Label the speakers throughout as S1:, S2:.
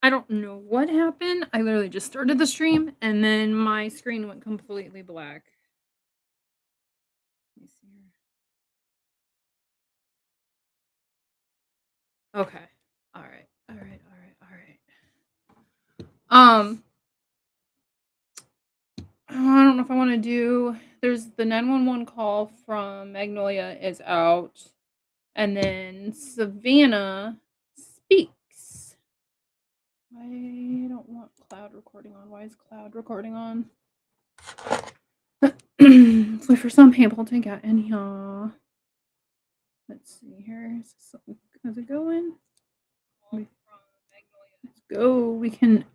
S1: I don't know what happened. I literally just started the stream and then my screen went completely black. Let me see here. Okay. All right. All right. All right. All right. I don't know if I want to do. There's the 911 call from Magnolia is out, and then Savannah speaks. I don't want cloud recording on. Why is cloud recording on? Let's wait for some people to get in here. Let's see here. How's it going? Let's go. We can.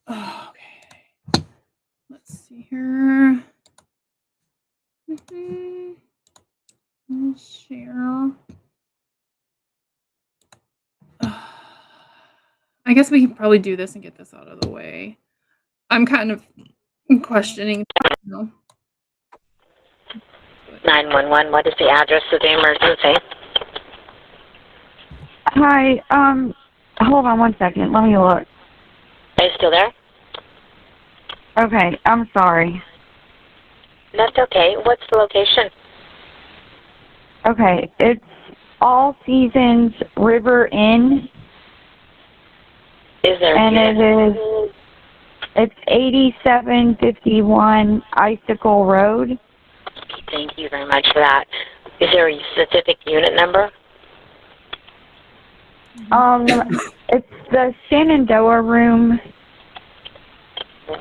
S1: Oh, okay. Let's see here. Share. I guess we can probably do this and get this out of the way. I'm kind of questioning.
S2: 911, what is the address of the emergency?
S3: Hi, hold on one second. Let me look.
S2: Are you still there?
S3: Okay, I'm sorry.
S2: That's okay. What's the location?
S3: Okay, it's All Seasons River Inn.
S2: Is there?
S3: And it's 8751 Icicle Road.
S2: Thank you very much for that. Is there a specific unit number?
S3: It's the Shenandoah room.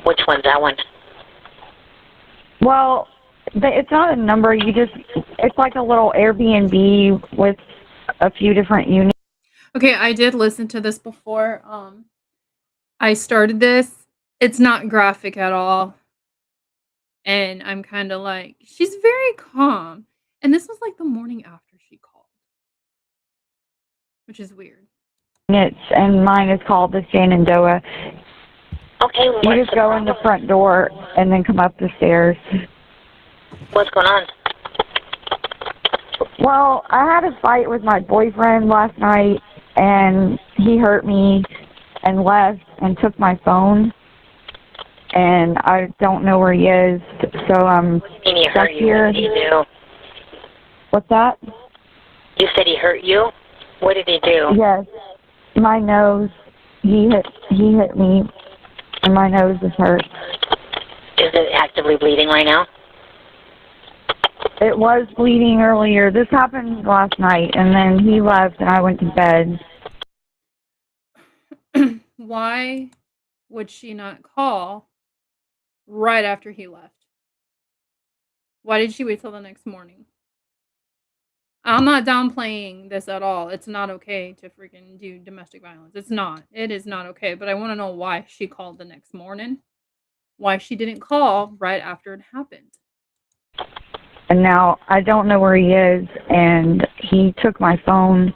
S2: Which one's that one?
S3: Well, it's not a number. It's like a little Airbnb with a few different units.
S1: Okay, I did listen to this before. I started this. It's not graphic at all. And I'm kind of like, she's very calm. And this was like the morning after she called, which is weird.
S3: And mine is called the Shenandoah.
S2: Okay,
S3: you just go in the front door and then come up the stairs.
S2: What's going on?
S3: Well, I had a fight with my boyfriend last night, and he hurt me and left and took my phone. And I don't know where he is, so I'm stuck here.
S2: What did he do?
S3: What's that?
S2: You said he hurt you? What did he do?
S3: Yes, my nose. He hit me, and my nose is hurt.
S2: Is it actively bleeding right now?
S3: It was bleeding earlier. This happened last night, and then he left, and I went to bed.
S1: Why would she not call right after he left? Why did she wait till the next morning? I'm not downplaying this at all. It's not okay to freaking do domestic violence. It's not. It is not okay. But I want to know why she called the next morning. Why she didn't call right after it happened.
S3: And now I don't know where he is, and he took my phone.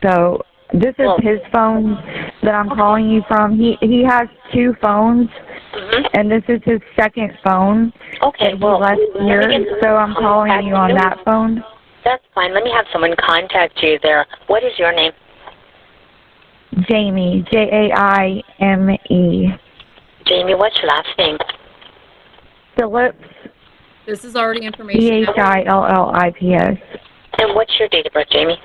S3: So this is his phone that I'm calling you from. He has two phones, and this is his second phone.
S2: Okay,
S3: well, left here, so I'm calling you on that phone.
S2: That's fine. Let me have someone contact you there. What is your name?
S3: Jamie, Jaime.
S2: Jamie, what's your last name?
S3: Phillips.
S1: This is already information.
S3: Phillips.
S2: And what's your date of birth, Jamie?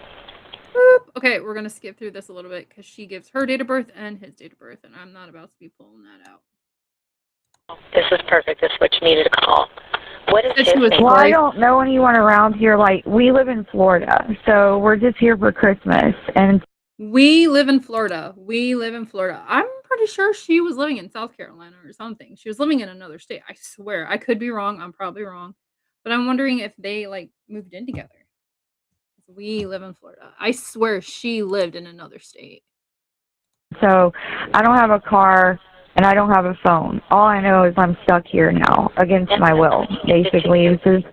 S1: Boop. Okay, we're going to skip through this a little bit because she gives her date of birth and his date of birth, and I'm not about to be pulling that out.
S2: This is perfect. This is what you needed to call. What is his name?
S3: Well, I don't know anyone around here. Like, we live in Florida, so we're just here for Christmas. And
S1: we live in Florida. I'm pretty sure she was living in South Carolina or something. She was living in another state. I swear. I could be wrong. I'm probably wrong. But I'm wondering if they, like, moved in together. We live in Florida. I swear she lived in another state.
S3: So, I don't have a car, and I don't have a phone. All I know is I'm stuck here now, against my will, basically. This is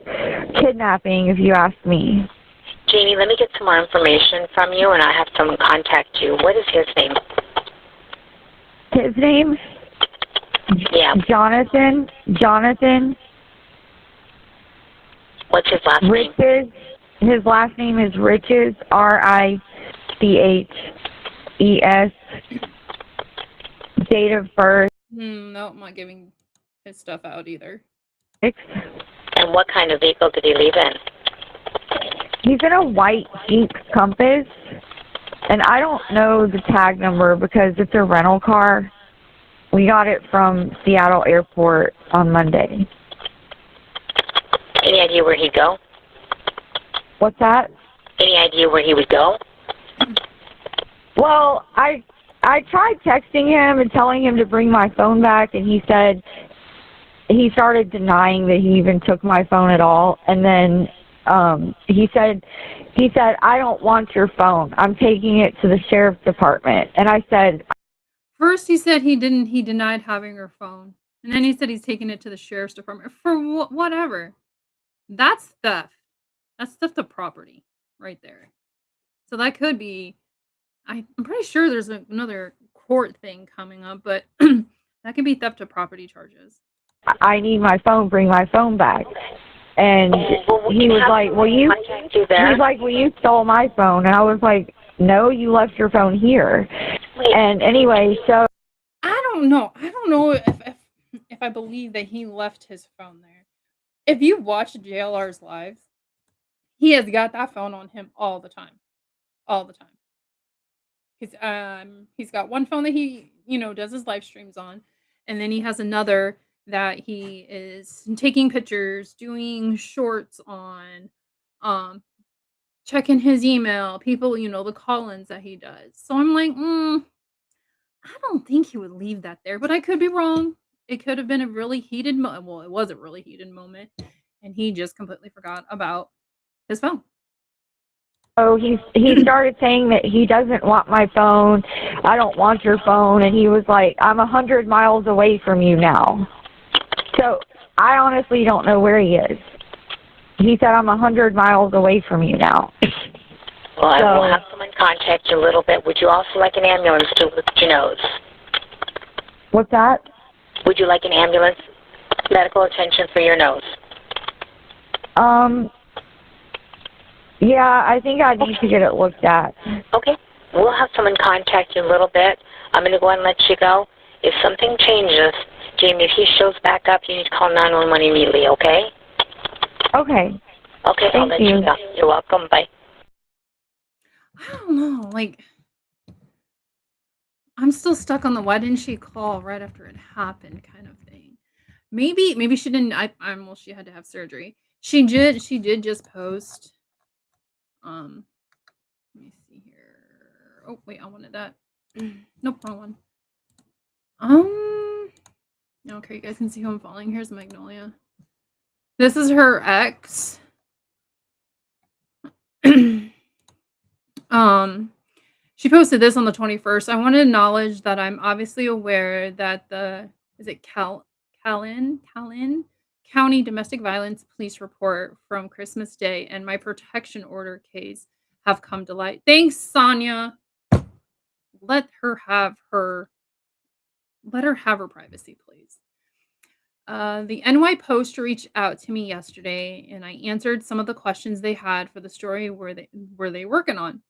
S3: kidnapping, if you ask me.
S2: Jamie, let me get some more information from you, and I have someone contact you. What is his name?
S3: His name?
S2: Yeah.
S3: Jonathan.
S2: What's his last name?
S3: His last name is Riches, Riches. CHES. Date of birth.
S1: No, I'm not giving his stuff out either.
S2: And what kind of vehicle did he leave in?
S3: He's in a white Jeep Compass, and I don't know the tag number because it's a rental car. We got it from Seattle Airport on Monday.
S2: Any idea where he'd go?
S3: What's that?
S2: Any idea where he would go?
S3: Well, I tried texting him and telling him to bring my phone back, and he started denying that he even took my phone at all. And then he said, I don't want your phone. I'm taking it to the sheriff's department. And I said,
S1: first he said he denied having her phone. And then he said he's taking it to the sheriff's department for whatever. That's theft. That's theft of property right there. So that could be, I'm pretty sure there's another court thing coming up, but that could be theft of property charges.
S3: I need my phone, bring my phone back. And he was like, well, you stole my phone. And I was like, no, you left your phone here. And anyway, so.
S1: I don't know if I believe that he left his phone there. If you watch JLR's lives, he has got that phone on him all the time. All the time. He's got one phone that he, does his live streams on, and then he has another that he is taking pictures, doing shorts on, checking his email, people, the call-ins that he does. So I'm like, I don't think he would leave that there, but I could be wrong. It could have been a really heated moment. Well, it was a really heated moment, and he just completely forgot about his phone.
S3: So he started saying that he doesn't want my phone. I don't want your phone. And he was like, I'm 100 miles away from you now. So I honestly don't know where he is. He said, I'm 100 miles away from you now.
S2: Well, I will have someone contact you a little bit. Would you also like an ambulance to look at your nose?
S3: What's that?
S2: Would you like an ambulance, medical attention for your nose?
S3: Yeah, I think I need to get it looked at.
S2: Okay. We'll have someone contact you a little bit. I'm going to go ahead and let you go. If something changes, Jamie, if he shows back up, you need to call 911 immediately, okay?
S3: Okay.
S2: Okay, I'll let you go. You're welcome. Bye.
S1: I don't know. I'm still stuck on the why didn't she call right after it happened kind of thing. Maybe she didn't. Well, she had to have surgery. She did just post. Let me see here. Oh wait, I wanted that. Nope, wrong one. Okay, you guys can see who I'm following. Here's Magnolia. This is her ex. She posted this on the 21st. I want to acknowledge that I'm obviously aware that Callan County Domestic Violence Police report from Christmas Day and my protection order case have come to light. Thanks, Sonia. Let her have her privacy, please. The NY Post reached out to me yesterday, and I answered some of the questions they had for the story were they working on.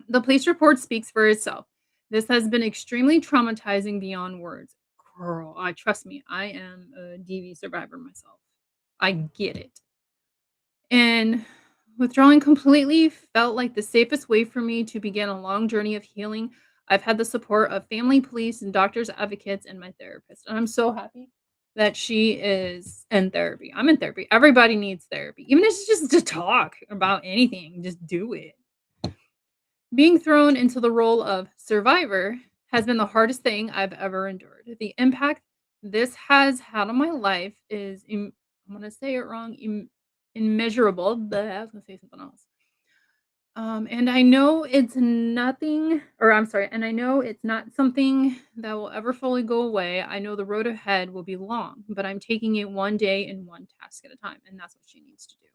S1: The police report speaks for itself. This has been extremely traumatizing beyond words. Girl, trust me, I am a DV survivor myself. I get it. And withdrawing completely felt like the safest way for me to begin a long journey of healing. I've had the support of family, police, and doctors, advocates, and my therapist. And I'm so happy that she is in therapy. I'm in therapy. Everybody needs therapy. Even if it's just to talk about anything, just do it. Being thrown into the role of survivor has been the hardest thing I've ever endured. The impact this has had on my life is, I'm going to say it wrong, immeasurable. But I was going to say something else. And I know it's nothing, or I'm sorry, and I know it's not something that will ever fully go away. I know the road ahead will be long, but I'm taking it one day and one task at a time, and that's what she needs to do.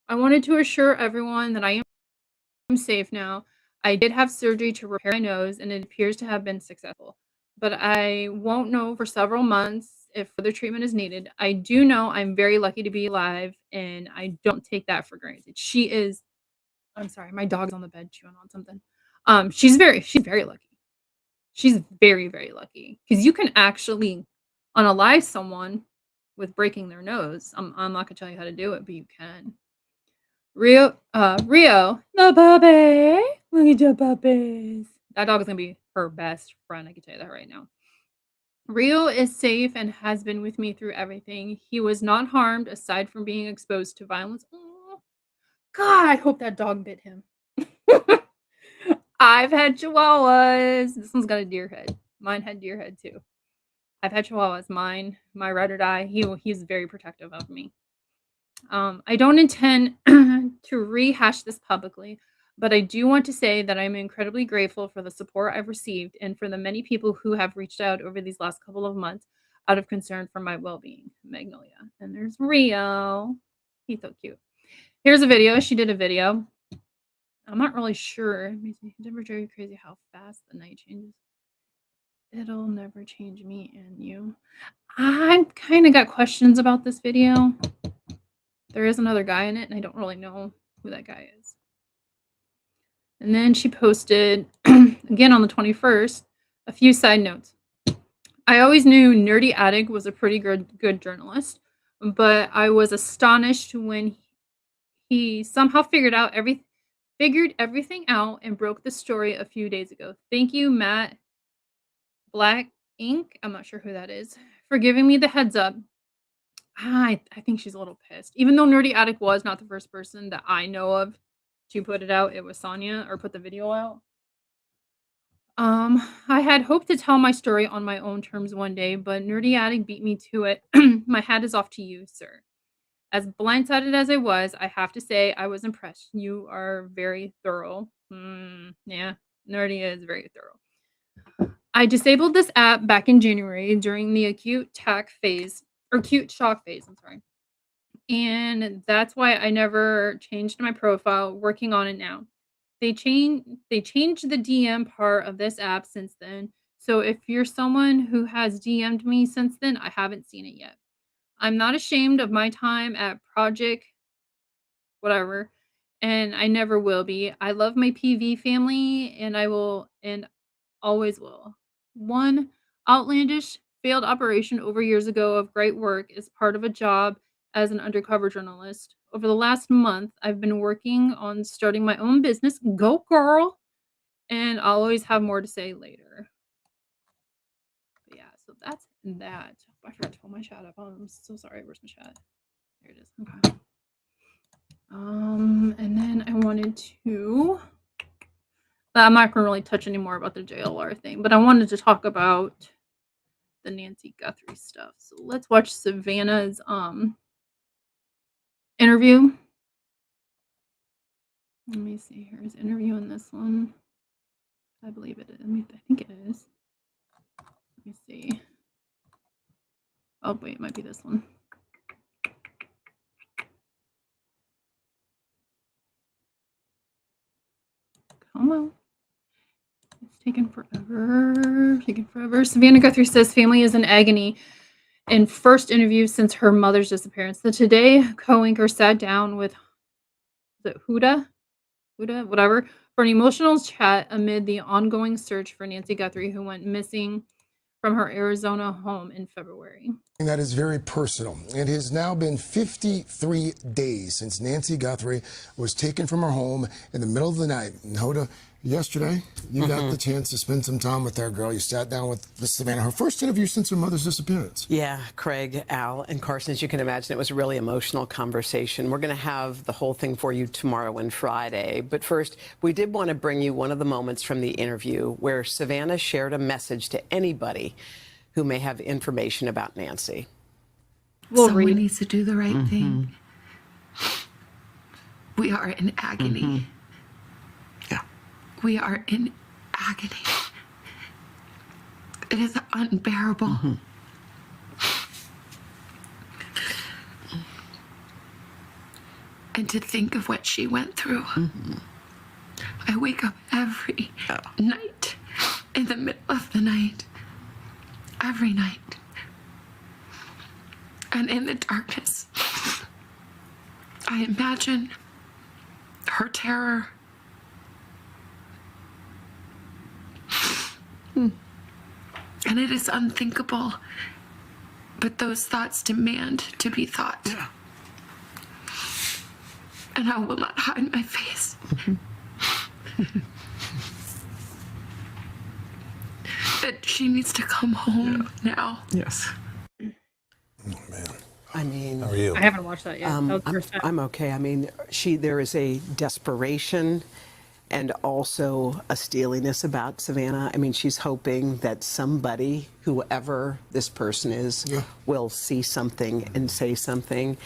S1: I wanted to assure everyone that I am safe now. I did have surgery to repair my nose, and it appears to have been successful, but I won't know for several months if further treatment is needed. I do know I'm very lucky to be alive, and I don't take that for granted. She is I'm sorry, my dog's on the bed chewing on something. She's very lucky. She's very, very lucky because you can actually unalive someone with breaking their nose. I'm not gonna tell you how to do it, but you can. Rio, the puppy. Look at your puppies. That dog is gonna be her best friend. I can tell you that right now. Rio is safe and has been with me through everything. He was not harmed aside from being exposed to violence. Aw. God, I hope that dog bit him. I've had chihuahuas. This one's got a deer head. Mine had deer head too. I've had chihuahuas. My ride or die. He's very protective of me. I don't intend to rehash this publicly, but I do want to say that I'm incredibly grateful for the support I've received and for the many people who have reached out over these last couple of months out of concern for my well-being. Magnolia. And there's Rio. He's so cute. Here's a video. She did a video. I'm not really sure. It makes me never drive you crazy how fast the night changes. It'll never change me and you. I kind of got questions about this video. There is another guy in it, and I don't really know who that guy is. And then she posted, again on the 21st, a few side notes. I always knew Nerdy Attic was a pretty good journalist, but I was astonished when he somehow figured everything out and broke the story a few days ago. Thank you, Matt Black Ink. I'm not sure who that is, for giving me the heads up. I think she's a little pissed. Even though Nerdy Attic was not the first person that I know of to put it out, it was Sonia, or put the video out. I had hoped to tell my story on my own terms one day, but Nerdy Attic beat me to it. My hat is off to you, sir. As blindsided as I was, I have to say I was impressed. You are very thorough. Yeah, Nerdy is very thorough. I disabled this app back in January during the acute shock phase. I'm sorry. And that's why I never changed my profile. Working on it now. They changed the DM part of this app since then. So if you're someone who has DM'd me since then, I haven't seen it yet. I'm not ashamed of my time at Project whatever, and I never will be. I love my PV family, and I will and always will. One outlandish failed operation over years ago of great work is part of a job as an undercover journalist. Over the last month, I've been working on starting my own business. Go girl! And I'll always have more to say later. But yeah, so that's that. I forgot to pull my chat up. I'm so sorry. Where's my chat? There it is. Okay. And then I wanted to. I'm not gonna really touch anymore about the JLR thing, but I wanted to talk about the Nancy Guthrie stuff. So let's watch Savannah's interview. Let me see. Here's interview in this one. I believe it is. I think it is. Let me see. Oh wait, it might be this one. Come on. It's taken forever. Savannah Guthrie says family is in agony in first interview since her mother's disappearance. The Today co-anchor sat down with Huda, whatever, for an emotional chat amid the ongoing search for Nancy Guthrie, who went missing from her Arizona home in February.
S4: That is very personal. It has now been 53 days since Nancy Guthrie was taken from her home in the middle of the night. And Hoda, yesterday, you got the chance to spend some time with that girl. You sat down with Savannah, her first interview since her mother's disappearance.
S5: Yeah, Craig, Al, and Carson, as you can imagine, it was a really emotional conversation. We're going to have the whole thing for you tomorrow and Friday. But first, we did want to bring you one of the moments from the interview where Savannah shared a message to anybody who may have information about Nancy.
S6: Someone needs to do the right thing. We are in agony.
S5: Yeah.
S6: We are in agony. It is unbearable. And to think of what she went through. I wake up every night, in the middle of the night, every night. And in the darkness, I imagine her terror. And it is unthinkable, but those thoughts demand to be thought.
S5: Yeah.
S6: And I will not hide my face. That she needs to come home now.
S5: Yes.
S4: Oh, man.
S5: I mean,
S7: How are you?
S1: I haven't watched that yet. That was the first time.
S5: I'm okay. I mean, there is a desperation and also a steeliness about Savannah. I mean, she's hoping that somebody, whoever this person is, will see something and say something.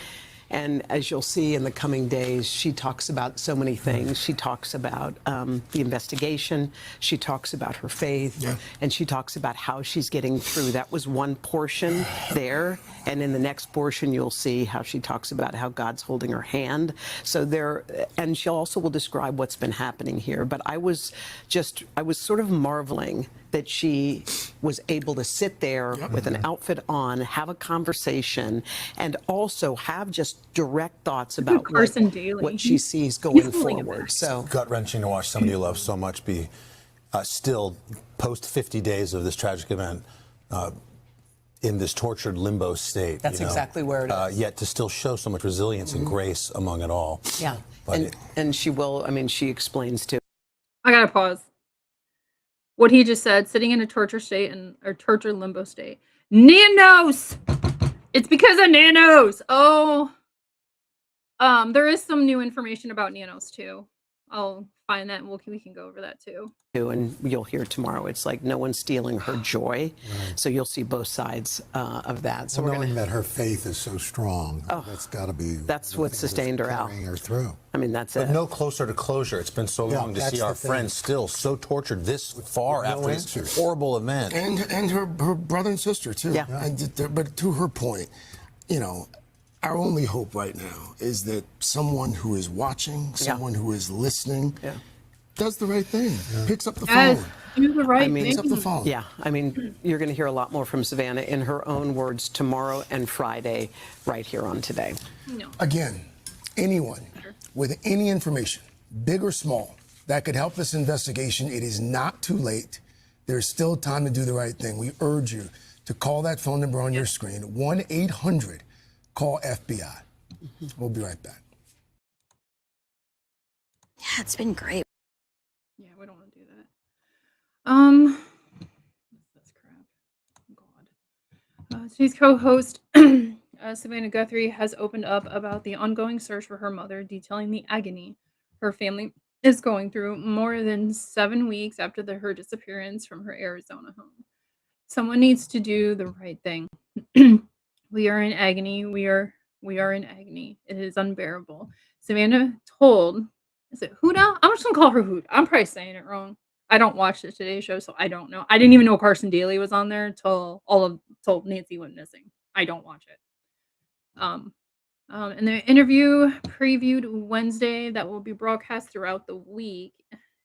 S5: And as you'll see in the coming days, she talks about so many things. She talks about the investigation. She talks about her faith. And she talks about how she's getting through. That was one portion there. And in the next portion, you'll see how she talks about how God's holding her hand. So there, and she also will describe what's been happening here. But I was sort of marveling that she was able to sit there with an outfit on, have a conversation, and also have just direct thoughts about what she sees going forward. So
S7: Gut-wrenching to watch somebody you love so much be still post 50 days of this tragic event in this tortured limbo state.
S5: That's exactly where it is.
S7: Yet to still show so much resilience and grace among it all.
S5: Yeah,
S7: But
S5: and she will. I mean, she explains too.
S1: I gotta pause. What he just said, sitting in a torture state or torture limbo state. Nanos! It's because of nanos! Oh. There is some new information about nanos too. I'll find that and we can go over that too.
S5: And you'll hear tomorrow. It's like no one's stealing her joy. So you'll see both sides of that. So
S8: well,
S5: we're
S8: knowing
S5: gonna,
S8: that her faith is so strong, that's got to be.
S5: That's what sustained her out.
S8: Carrying her through.
S5: I mean, that's
S7: but
S5: it.
S7: no closer to closure. It's been so long to see our friends still so tortured this far after this horrible event.
S4: And her brother and sister, too.
S5: Yeah.
S4: But to her point, you know, our only hope right now is that someone who is watching, someone who is listening, does the right thing, picks up the phone.
S1: Do the right thing.
S4: Picks up the phone.
S5: Yeah, I mean, you're going to hear a lot more from Savannah in her own words tomorrow and Friday right here on Today.
S1: No.
S4: Again, anyone with any information, big or small, that could help this investigation, it is not too late. There's still time to do the right thing. We urge you to call that phone number on your screen, 1-800-CALL-FBI. We'll be right back.
S9: Yeah, it's been great.
S1: Yeah, we don't want to do that. That's crap. God. Today's co-host, Savannah Guthrie, has opened up about the ongoing search for her mother, detailing the agony her family is going through more than 7 weeks after her disappearance from her Arizona home. Someone needs to do the right thing. We are in agony. We are in agony. It is unbearable. Savannah told, is it Huda? I'm just gonna call her Hoot. I'm probably saying it wrong. I don't watch the Today Show, so I don't know. I didn't even know Carson Daly was on there till Nancy went missing. I don't watch it. And the interview previewed Wednesday that will be broadcast throughout the week.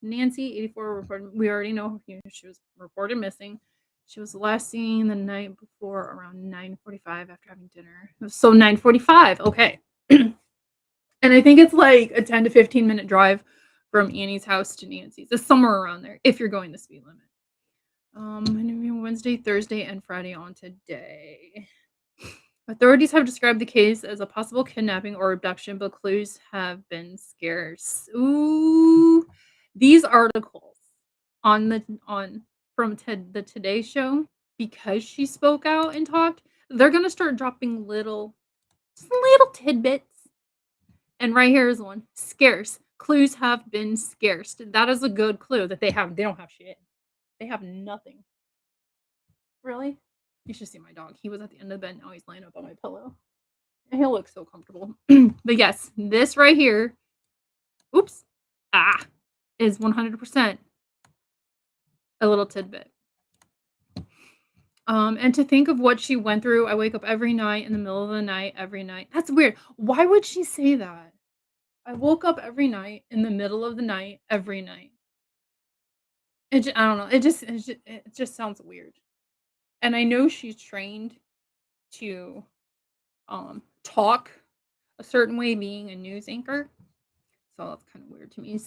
S1: Nancy, 84, reported. We already know she was reported missing. She was last seen the night before around 9:45 after having dinner. So 9:45, okay. And I think it's like a 10 to 15 minute drive from Annie's house to Nancy's. It's somewhere around there if you're going the speed limit. Wednesday, Thursday, and Friday on Today. Authorities have described the case as a possible kidnapping or abduction, but clues have been scarce. Ooh, these articles from the Today Show, because she spoke out and talked, they're gonna start dropping little tidbits. And right here is one. Scarce. Clues have been scarce. That is a good clue that they don't have shit. They have nothing. Really? You should see my dog. He was at the end of the bed. Now he's laying up on my pillow. And he'll look so comfortable. But yes, this right here, is 100% a little tidbit. And to think of what she went through, I wake up every night in the middle of the night, every night. That's weird. Why would she say that? I woke up every night in the middle of the night, every night. I don't know. It just sounds weird. And I know she's trained to talk a certain way, being a news anchor. So that's kind of weird to me.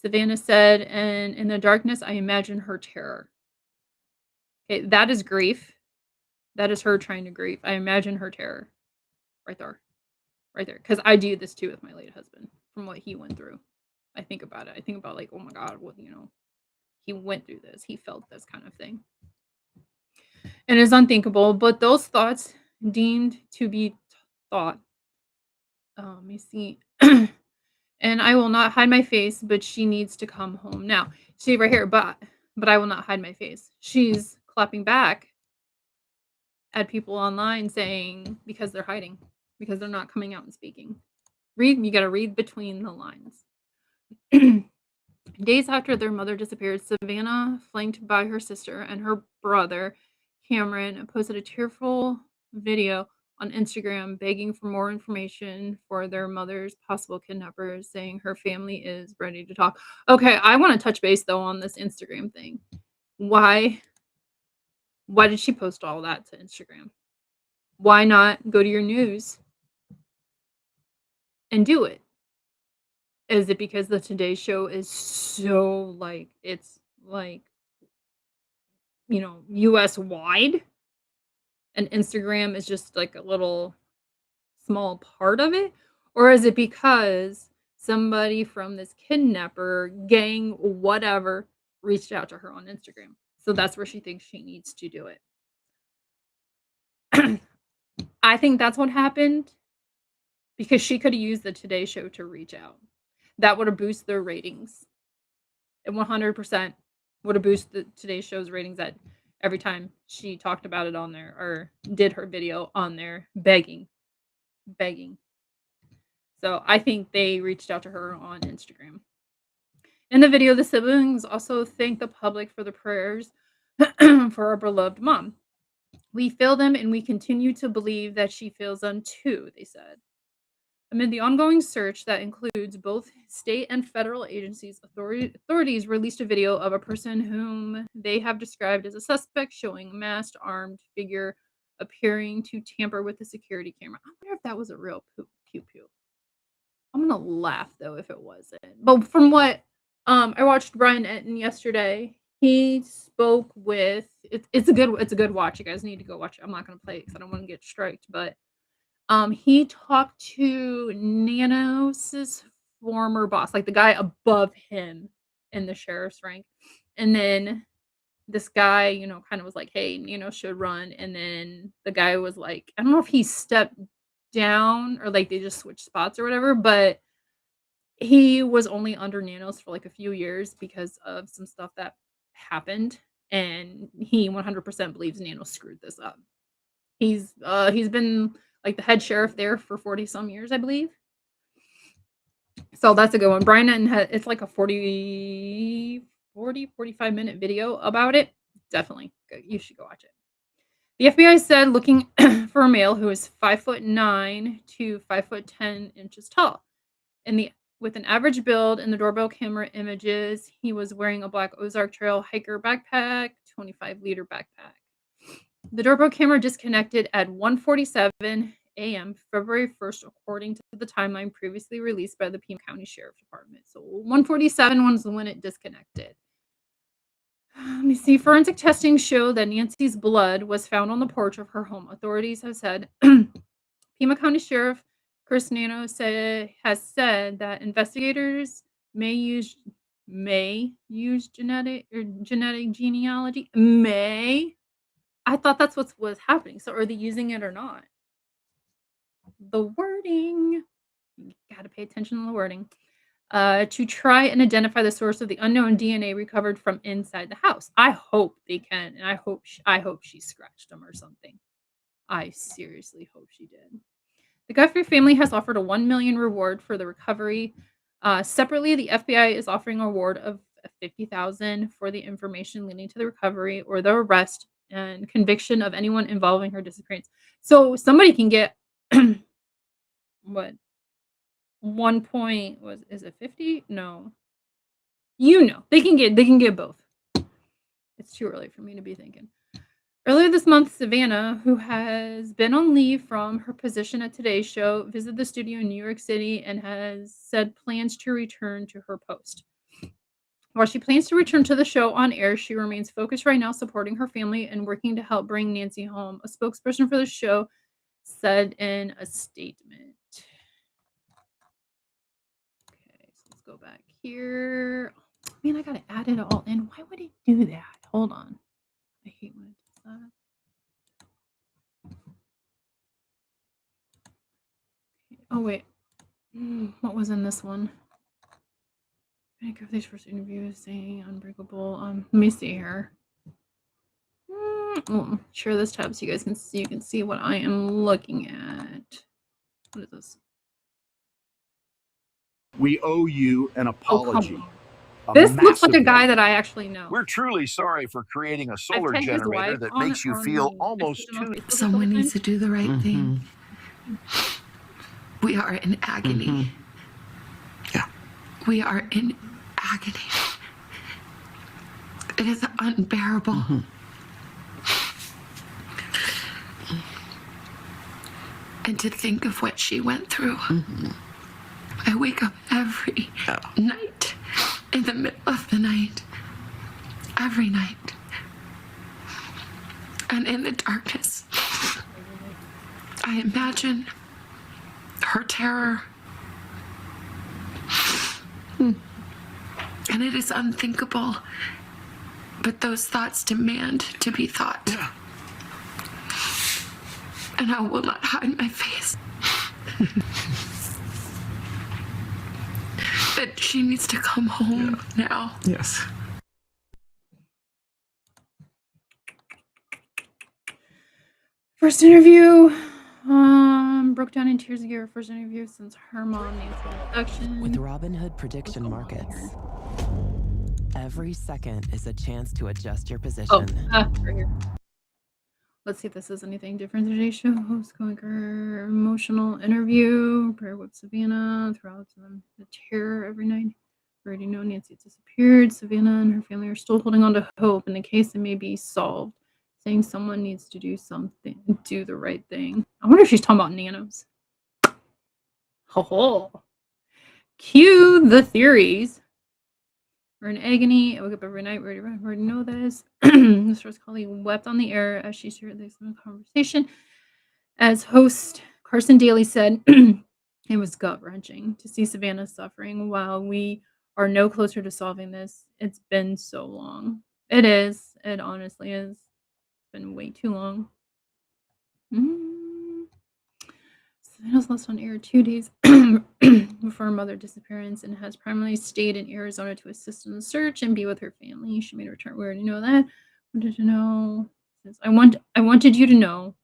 S1: Savannah said, and in the darkness, I imagine her terror. Okay, that is grief. That is her trying to grieve. I imagine her terror. Right there. Right there. Because I do this too with my late husband from what he went through. I think about it. I think about like, oh my God, what, he went through this. He felt this kind of thing. And it's unthinkable, but those thoughts deemed to be thought. Let me see. And I will not hide my face, but she needs to come home now. See right here, but I will not hide my face. She's clapping back at people online saying because they're hiding, because they're not coming out and speaking. You got to read between the lines. Days after their mother disappeared, Savannah, flanked by her sister and her brother, Cameron, posted a tearful video on Instagram begging for more information for their mother's possible kidnappers, saying her family is ready to talk. Okay, I want to touch base though on this Instagram thing. Why did she post all that to Instagram? Why not go to your news and do it? Is it because the Today Show is so it's US wide and Instagram is just like a little small part of it? Or is it because somebody from this kidnapper gang, whatever, reached out to her on Instagram? So that's where she thinks she needs to do it. I think that's what happened because she could have used the Today Show to reach out. That would have boosted their ratings. It 100% would have boosted Today's Show's ratings at every time she talked about it on there or did her video on there begging. So I think they reached out to her on Instagram. In the video, the siblings also thanked the public for the prayers for our beloved mom. We feel them and we continue to believe that she feels them too, they said. Amid the ongoing search that includes both state and federal agencies, authorities released a video of a person whom they have described as a suspect showing a masked, armed figure appearing to tamper with the security camera. I wonder if that was a real pew-pew. I'm gonna laugh though if it wasn't. But from what I watched Brian Etten yesterday, he spoke with it's a good watch. You guys need to go watch it. I'm not gonna play it because I don't want to get striked, but he talked to Nanos's former boss, like the guy above him in the sheriff's rank. And then this guy, kind of was like, hey, Nano should run. And then the guy was like, I don't know if he stepped down or like they just switched spots or whatever, but he was only under Nanos for like a few years because of some stuff that happened. And he 100% believes Nano screwed this up. He's been like the head sheriff there for 40 some years, I believe. So that's a good one. Brian Etten it's like a 45-minute video about it. Definitely. You should go watch it. The FBI said looking for a male who is 5'9" to 5'10" tall. With an average build in the doorbell camera images, he was wearing a black Ozark Trail hiker backpack, 25-liter backpack. The doorbell camera disconnected at 1:47 a.m. February 1st, according to the timeline previously released by the Pima County Sheriff Department. So 1:47 was when it disconnected. Let me see. Forensic testing showed that Nancy's blood was found on the porch of her home. Authorities have said Pima County Sheriff Chris Nano has said that investigators may use genetic genealogy. I thought that's what was happening. So are they using it or not? The wording. You got to pay attention to the wording. To try and identify the source of the unknown DNA recovered from inside the house. I hope they can, and I hope she scratched them or something. I seriously hope she did. The Guthrie family has offered a $1 million reward for the recovery. Separately, the FBI is offering a reward of $50,000 for the information leading to the recovery or the arrest and conviction of anyone involving her disappearance. So somebody can get what? 1 point is it 50? No. They can get both. It's too early for me to be thinking. Earlier this month, Savannah, who has been on leave from her position at Today's Show, visited the studio in New York City and has said plans to return to her post. While she plans to return to the show on air, she remains focused right now supporting her family and working to help bring Nancy home, a spokesperson for the show said in a statement. Okay, so let's go back here. Man, I gotta add it all in. Why would it do that? Hold on. I hate when it does that. Oh, wait. What was in this one? I give these first interviews saying unbreakable. Let me see here. Share this tab so you guys can see. You can see what I am looking at. What is this?
S9: We owe you an apology.
S1: This looks like a guy that I actually know.
S9: We're truly sorry for creating a solar generator that makes you feel almost too.
S6: Someone needs to do the right thing. We are in agony.
S5: Yeah.
S6: We are in agony. It is unbearable. And to think of what she went through. I wake up every night, in the middle of the night, every night. And in the darkness, I imagine her terror. And it is unthinkable, but those thoughts demand to be thought.
S5: Yeah.
S6: And I will not hide my face. That she needs to come home now.
S5: Yes.
S1: First interview. Broke down in tears again. First interview since her mom needs an induction.
S10: With Robinhood prediction markets, every second is a chance to adjust your position.
S1: Right here. Let's see if this is anything different. Today's show host Coker emotional interview. Prayer with Savannah throughout the terror every night. We already know Nancy disappeared. Savannah and her family are still holding on to hope in the case it may be solved. Saying someone needs to do something, do the right thing. I wonder if she's talking about nanos. Ho. Cue the theories. We're in agony. I wake up every night. We already know this. Mistress Collie wept on the air as she shared this conversation. As host Carson Daly said, it was gut-wrenching to see Savannah suffering while we are no closer to solving this. It's been so long. It is. It honestly is. It's been way too long. Savannah's last on air 2 days before her mother's disappearance and has primarily stayed in Arizona to assist in the search and be with her family. She made a return. We already know that. Wanted to know. I wanted you to know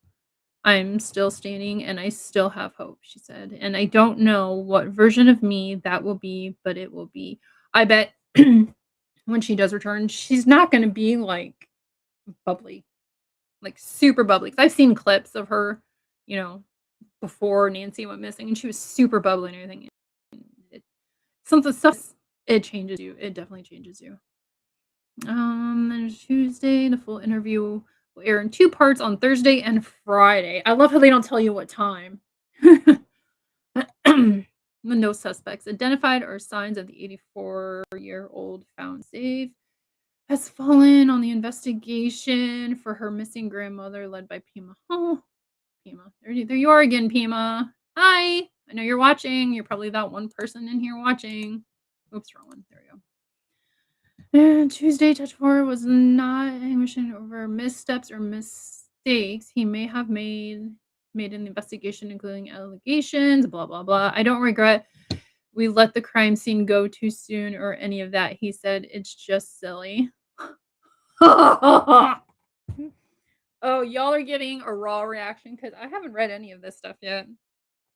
S1: I'm still standing and I still have hope, she said. And I don't know what version of me that will be, but it will be. I bet when she does return, she's not going to be like bubbly, like super bubbly. 'Cause I've seen clips of her, before Nancy went missing, and she was super bubbly and everything. It changes you. It definitely changes you. And Tuesday, the full interview will air in 2 parts on Thursday and Friday. I love how they don't tell you what time. No suspects identified or signs of the 84-year-old found safe has fallen on the investigation for her missing grandmother led by Pima. Oh, Pima. There you are again, Pima. Hi. I know you're watching. You're probably that one person in here watching. Oops, wrong one. There we go. And Tuesday, Touch 4 was not anguishing over missteps or mistakes he may have made in the investigation, including allegations, blah, blah, blah. I don't regret we let the crime scene go too soon or any of that. He said, it's just silly. Oh, y'all are getting a raw reaction because I haven't read any of this stuff yet.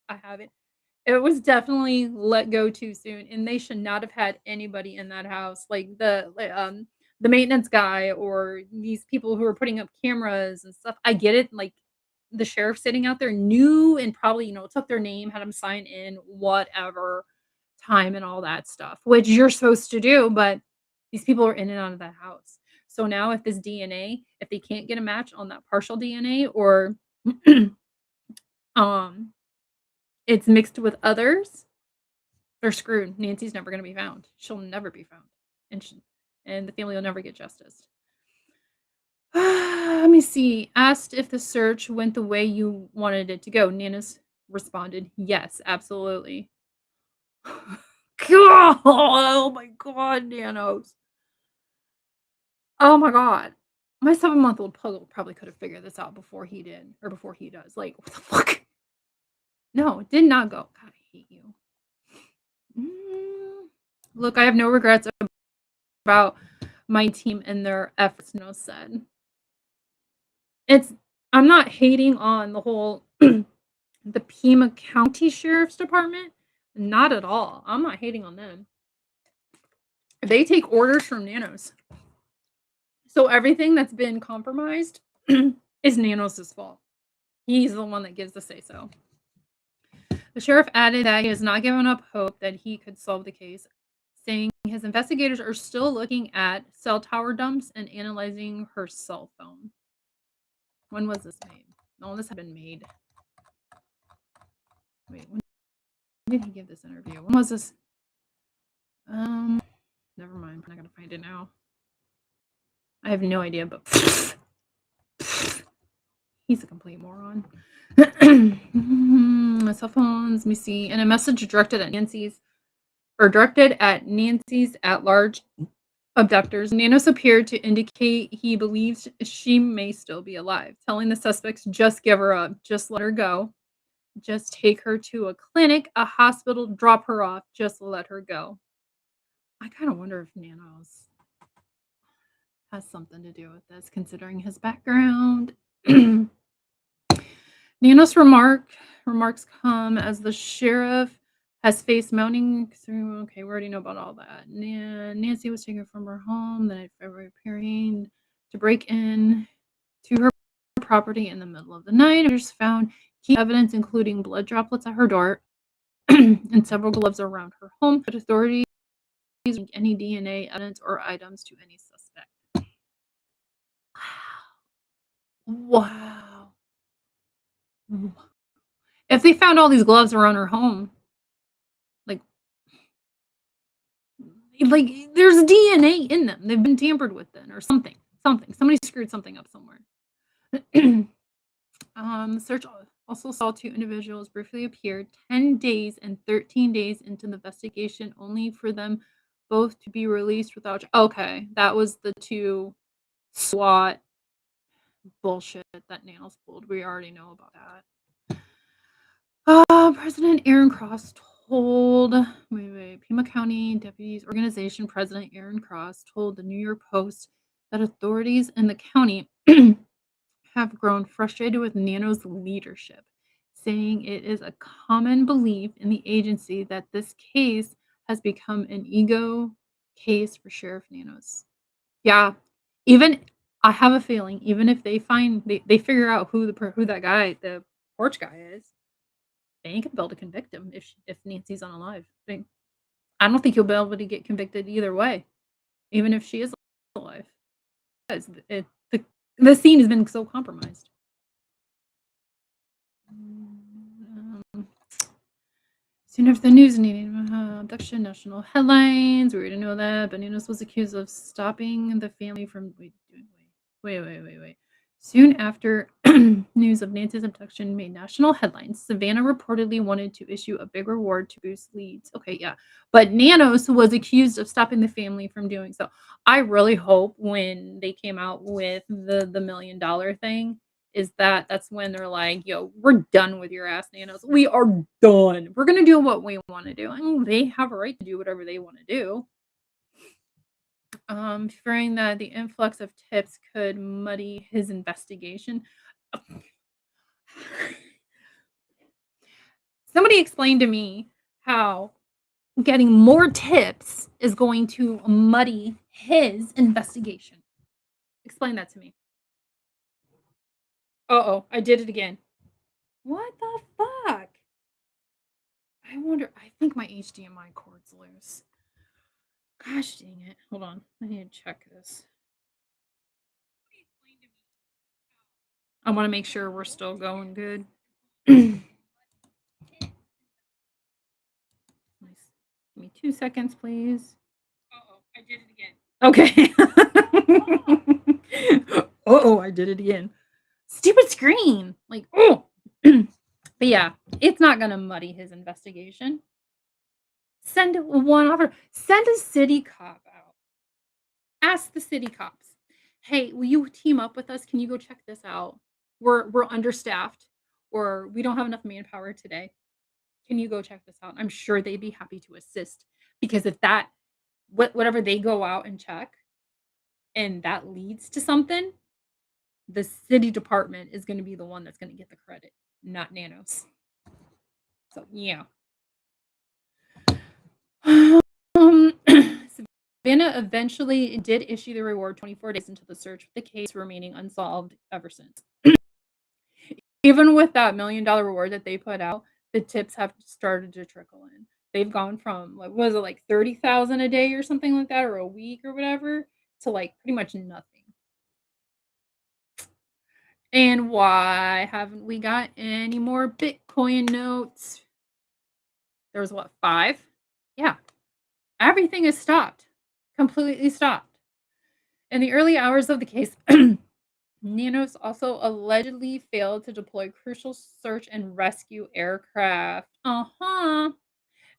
S1: I haven't. It was definitely let go too soon, and they should not have had anybody in that house, like the maintenance guy or these people who are putting up cameras and stuff. I get it, like the sheriff sitting out there knew and probably took their name, had them sign in, whatever time and all that stuff, which you're supposed to do, but these people are in and out of that house. So now if this DNA, if they can't get a match on that partial DNA or um it's mixed with others, they're screwed. Nancy's never gonna be found. She'll never be found. And and the family will never get justice. Let me see. Asked if the search went the way you wanted it to go. Nana's responded, yes, absolutely. Oh my god, Nanos. Oh my god. My 7-month-old pug probably could have figured this out before he did, or before he does. Like, what the fuck? No, it did not go. God, I hate you. Look, I have no regrets about my team and their efforts, No said. I'm not hating on the whole the Pima County Sheriff's Department. Not at all. I'm not hating on them. They take orders from Nanos. So everything that's been compromised is Nanos' fault. He's the one that gives the say-so. The sheriff added that he has not given up hope that he could solve the case, saying his investigators are still looking at cell tower dumps and analyzing her cell phone. When was this made? No, this had been made. Wait, when did he give this interview? When was this? Never mind. I'm not gonna find it now. I have no idea, but he's a complete moron. Cell phones, let me see. And a message directed at Nancy's at-large abductors. Nanos appeared to indicate he believes she may still be alive, telling the suspects, just give her up, just let her go. Just take her to a clinic, a hospital, drop her off, just let her go. I kind of wonder if Nanos has something to do with this, considering his background. Nanos' remarks come as the sheriff has faced mounting through. Okay, we already know about all that. Nancy was taken from her home the night of February, appearing to break in to her property in the middle of the night. Officers found key evidence, including blood droplets at her door and several gloves around her home. But authorities didn't link any DNA evidence or items to any suspect. Wow. If they found all these gloves around her home, like there's DNA in them. They've been tampered with then, or something. Somebody screwed something up somewhere. The search also saw 2 individuals briefly appear 10 days and 13 days into the investigation, only for them both to be released without. Okay, that was the 2 SWAT bullshit that Nanos pulled. We already know about that. President Aaron Cross told Pima County Deputies Organization President Aaron Cross told the New York Post that authorities in the county have grown frustrated with Nanos' leadership, saying it is a common belief in the agency that this case has become an ego case for Sheriff Nanos. Yeah, I have a feeling, even if they figure out who that guy, the porch guy is, they ain't gonna be able to convict him if Nancy's unalive. I don't think he'll be able to get convicted either way, even if she is alive. Because the scene has been so compromised. Soon after the news needing abduction, national headlines. We already know that. But Nanos was accused of stopping the family from wait. Soon after news of Nancy's abduction made national headlines, Savannah reportedly wanted to issue a big reward to boost leads. Okay, yeah. But Nanos was accused of stopping the family from doing so. I really hope when they came out with the $1 million thing, is that's when they're like, yo, we're done with your ass, Nanos. We are done. We're going to do what we want to do. And they have a right to do whatever they want to do. Fearing that the influx of tips could muddy his investigation. Somebody explained to me how getting more tips is going to muddy his investigation. Explain that to me. Uh-oh, I did it again. What the fuck? I wonder, I think my HDMI cord's loose. Gosh dang it. Hold on. I need to check this. I want to make sure we're still going good. Give me 2 seconds, please. Uh-oh, I did it again. Okay. Uh-oh, I did it again. Stupid screen. Like, oh. But yeah, it's not going to muddy his investigation. Send one offer. Send a city cop out. Ask the city cops, "Hey, will you team up with us? Can you go check this out? We're understaffed, or we don't have enough manpower today. Can you go check this out?" I'm sure they'd be happy to assist, because if that whatever they go out and check and that leads to something, the city department is going to be the one that's going to get the credit, not Nanos. So yeah. Savannah eventually did issue the reward 24 days into the search, with the case remaining unsolved ever since. Even with that $1 million reward that they put out, the tips have started to trickle in. They've gone from, like, was it like 30,000 a day or something like that, or a week or whatever, to like pretty much nothing. And why haven't we got any more Bitcoin notes? There was what, 5? Yeah. Everything is stopped. Completely stopped. In the early hours of the case, Nanos also allegedly failed to deploy crucial search and rescue aircraft.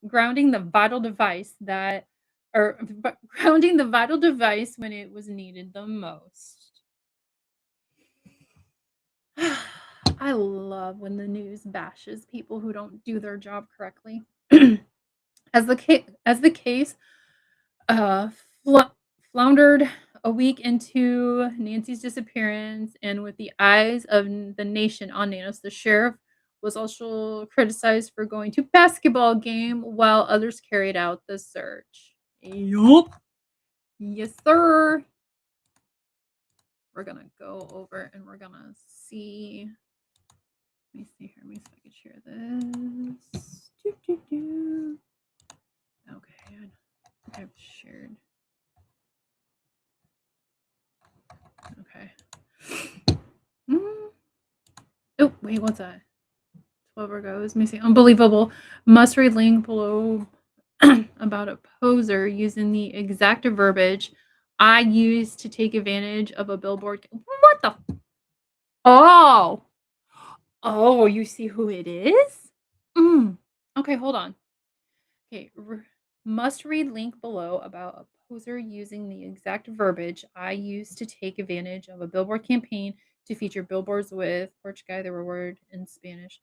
S1: Grounding the vital device grounding the vital device when it was needed the most. I love when the news bashes people who don't do their job correctly. As the case floundered a week into Nancy's disappearance, and with the eyes of the nation on Nanos, the sheriff was also criticized for going to basketball game while others carried out the search. Yup. Yes, sir. We're gonna go over and we're gonna see. Let me see here. Let me see if I can share this. Okay, I've shared. Okay. Oh, wait, what's that? 12 goes. Let me see. Unbelievable. Must read link below about a poser using the exact verbiage I used to take advantage of a billboard. What the? Oh. Oh, you see who it is? Okay, hold on. Okay, must read link below about a poser using the exact verbiage I used to take advantage of a billboard campaign to feature billboards with Portuguese, the word in Spanish.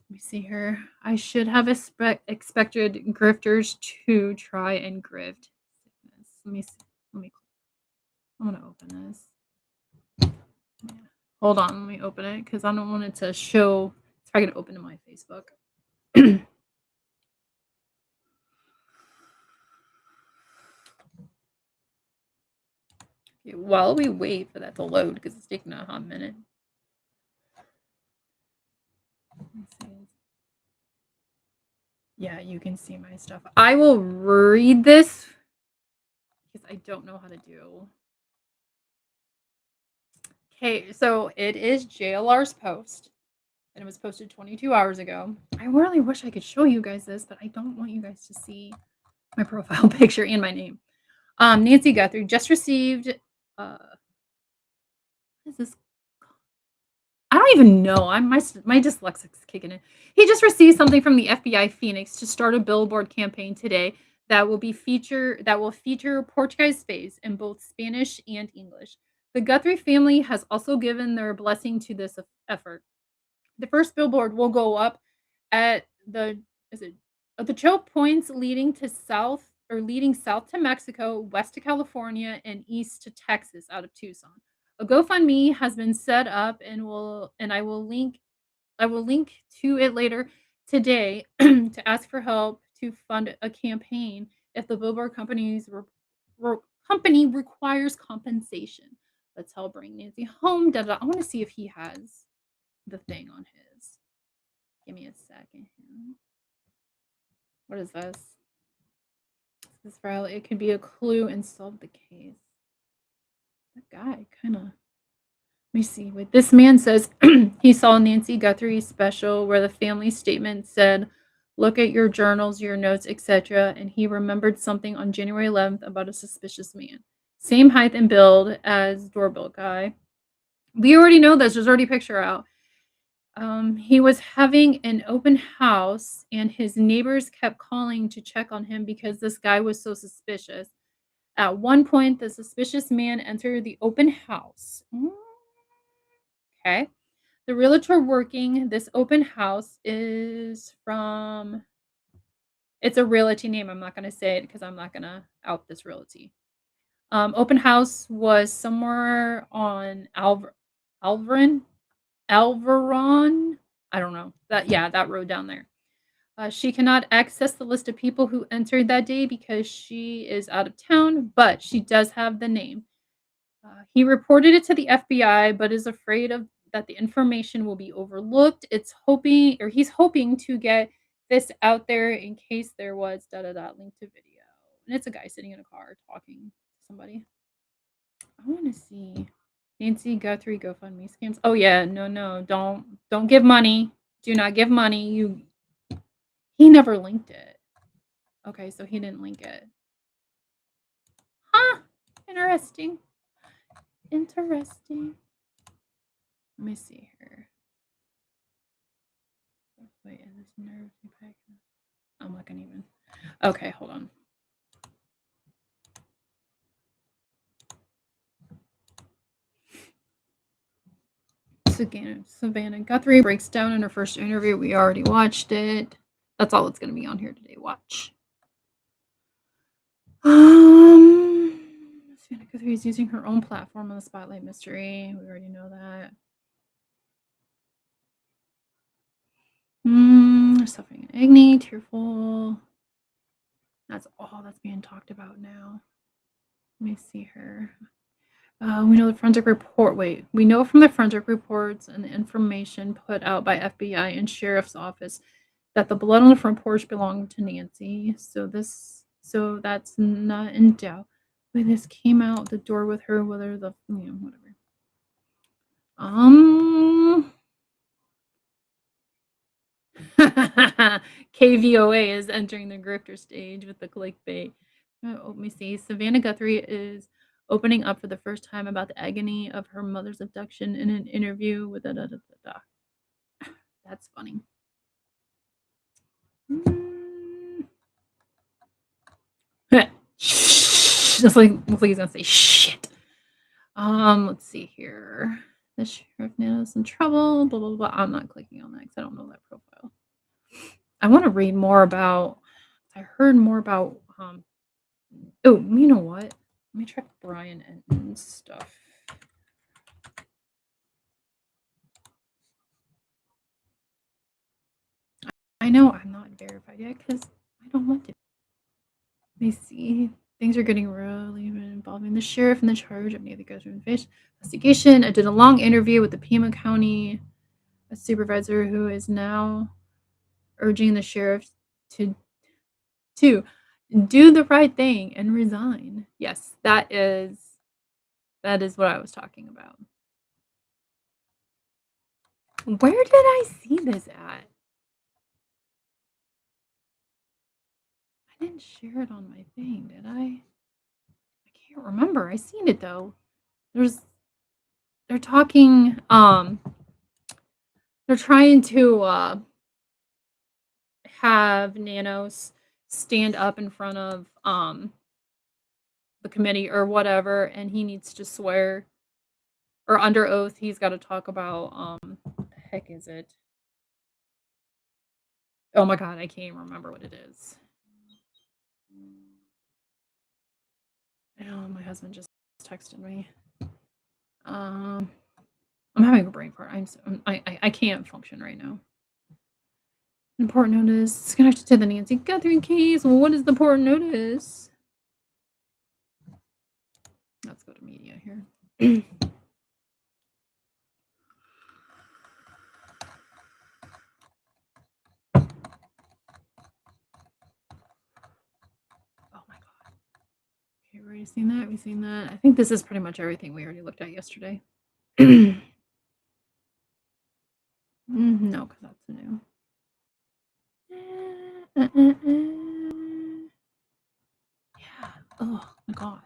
S1: Let me see here. I should have expected grifters to try and grift. Let me see. I'm gonna open this. Hold on, let me open it because I don't want it to show. It's probably gonna open to my Facebook. Okay, while we wait for that to load, because it's taking a hot minute. Yeah, you can see my stuff. I will read this because I don't know how to do. Okay, so it is JLR's post, and it was posted 22 hours ago. I really wish I could show you guys this, but I don't want you guys to see my profile picture and my name. Nancy Guthrie just received. What is this? I don't even know. My dyslexic's kicking in. He just received something from the FBI Phoenix to start a billboard campaign today that will feature Portuguese face in both Spanish and English. The Guthrie family has also given their blessing to this effort. The first billboard will go up at the choke points leading south to Mexico, west to California, and east to Texas out of Tucson. A GoFundMe has been set up and I will link to it later today to ask for help to fund a campaign if the billboard company requires compensation. Let's help bring Nancy home. I want to see if he has the thing on his. Give me a second here. What is this? This file, it could be a clue and solve the case. That guy kind of Let me see what this man says. He saw Nancy Guthrie's special where the family statement said, "Look at your journals, your notes, etc." And he remembered something on January 11th about a suspicious man. Same height and build as doorbell guy. We already know this. There's already a picture out. He was having an open house, and his neighbors kept calling to check on him because this guy was so suspicious. At one point, the suspicious man entered the open house. Okay. The realtor working this open house is from, it's a realty name. I'm not going to say it because I'm not going to out this realty. Open house was somewhere on Alvaron. Alvaron. I don't know. That road down there. She cannot access the list of people who entered that day because she is out of town, but she does have the name. He reported it to the FBI, but is afraid of that the information will be overlooked. He's hoping to get this out there in case there was link to video. And it's a guy sitting in a car talking to somebody. I want to see Nancy Guthrie GoFundMe scams. Oh yeah, no, don't give money. Do not give money. He never linked it. Okay, so he didn't link it. Huh? Interesting. Let me see here. Wait, is this nerve impact? I'm not gonna even. Okay, hold on. Savannah Guthrie breaks down in her first interview. We already watched it. That's all that's gonna be on here today. Watch. Savannah Guthrie is using her own platform on the Spotlight Mystery. We already know that. Suffering in agony, tearful. That's all that's being talked about now. Let me see her. We know the forensic report. Wait, we know from the forensic reports and the information put out by FBI and sheriff's office that the blood on the front porch belonged to Nancy. So that's not in doubt. When this came out the door with her, whether whatever. KVOA is entering the grifter stage with the clickbait. Let me see. Savannah Guthrie is opening up for the first time about the agony of her mother's abduction in an interview with That's funny. Just like he's gonna say shit. Let's see here. The sheriff knows in trouble. Blah blah blah. I'm not clicking on that because I don't know that profile. I want to read more about. I heard more about. Oh, you know what? Let me check Brian Enton's stuff. I know I'm not verified yet because I don't want to. Let me see. Things are getting really involving the sheriff in the charge of Nancy Guthrie's investigation. I did a long interview with the Pima County supervisor who is now urging the sheriff to do the right thing and resign. Yes, that is what I was talking about. Where did I see this at? I didn't share it on my thing, did I? I can't remember. I seen it though. They're talking they're trying to have Nanos stand up in front of the committee or whatever, and he needs to swear or under oath he's got to talk about what the heck is it? Oh my god, I can't remember what it is. Oh, my husband just texted me. I'm having a brain fart. I can't function right now. Important notice. It's connected to the Nancy Guthrie case. Well, what is the important notice? Let's go to media here. Oh my god. Okay, we already seen that. We've seen that. I think this is pretty much everything we already looked at yesterday. No, because that's new. Yeah. Oh my god.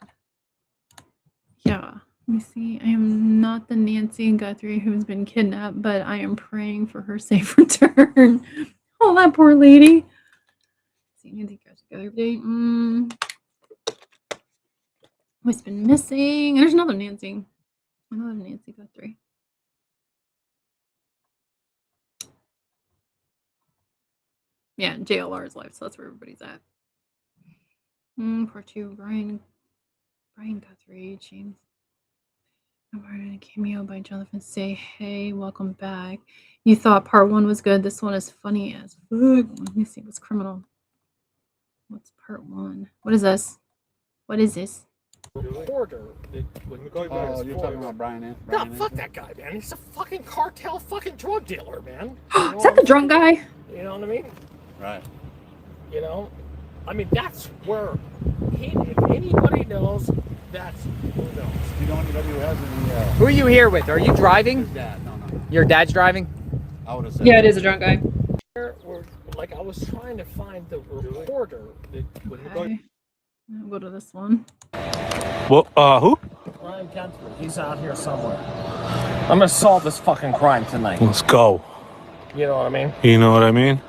S1: Yeah. Let me see. I am not the Nancy Guthrie who's been kidnapped, but I am praying for her safe return. Oh, that poor lady. See, Nancy Guthrie update. What's been missing? There's another Nancy. Another Nancy Guthrie. Yeah, JLR's life, so that's where everybody's at. Part 2, Brian Guthrie, James. A cameo by Jonathan. Say hey, welcome back. You thought part 1 was good. This one is funny as fuck. Let me see what's criminal. What's part 1? What is this? What is this?
S11: Reporter.
S12: Oh, you're talking about Brian?
S11: No, fuck that guy, man. He's a fucking cartel fucking drug dealer, man.
S1: Is that the drunk guy?
S11: You know what I mean?
S12: Right.
S11: You know? I mean, that's where if anybody knows, that's who knows.
S12: You know anybody who has any...
S13: Who are you here with? Are you driving?
S12: His dad. No.
S13: Your dad's driving?
S12: I would have said...
S1: Yeah, it is a drunk guy.
S11: Like, I was trying to find the reporter.
S1: Okay. I'll go to this one.
S9: Well, who?
S11: Ryan Kentford. He's out here somewhere. I'm gonna solve this fucking crime tonight.
S9: Let's go.
S11: You know what I mean?
S9: You know what I mean?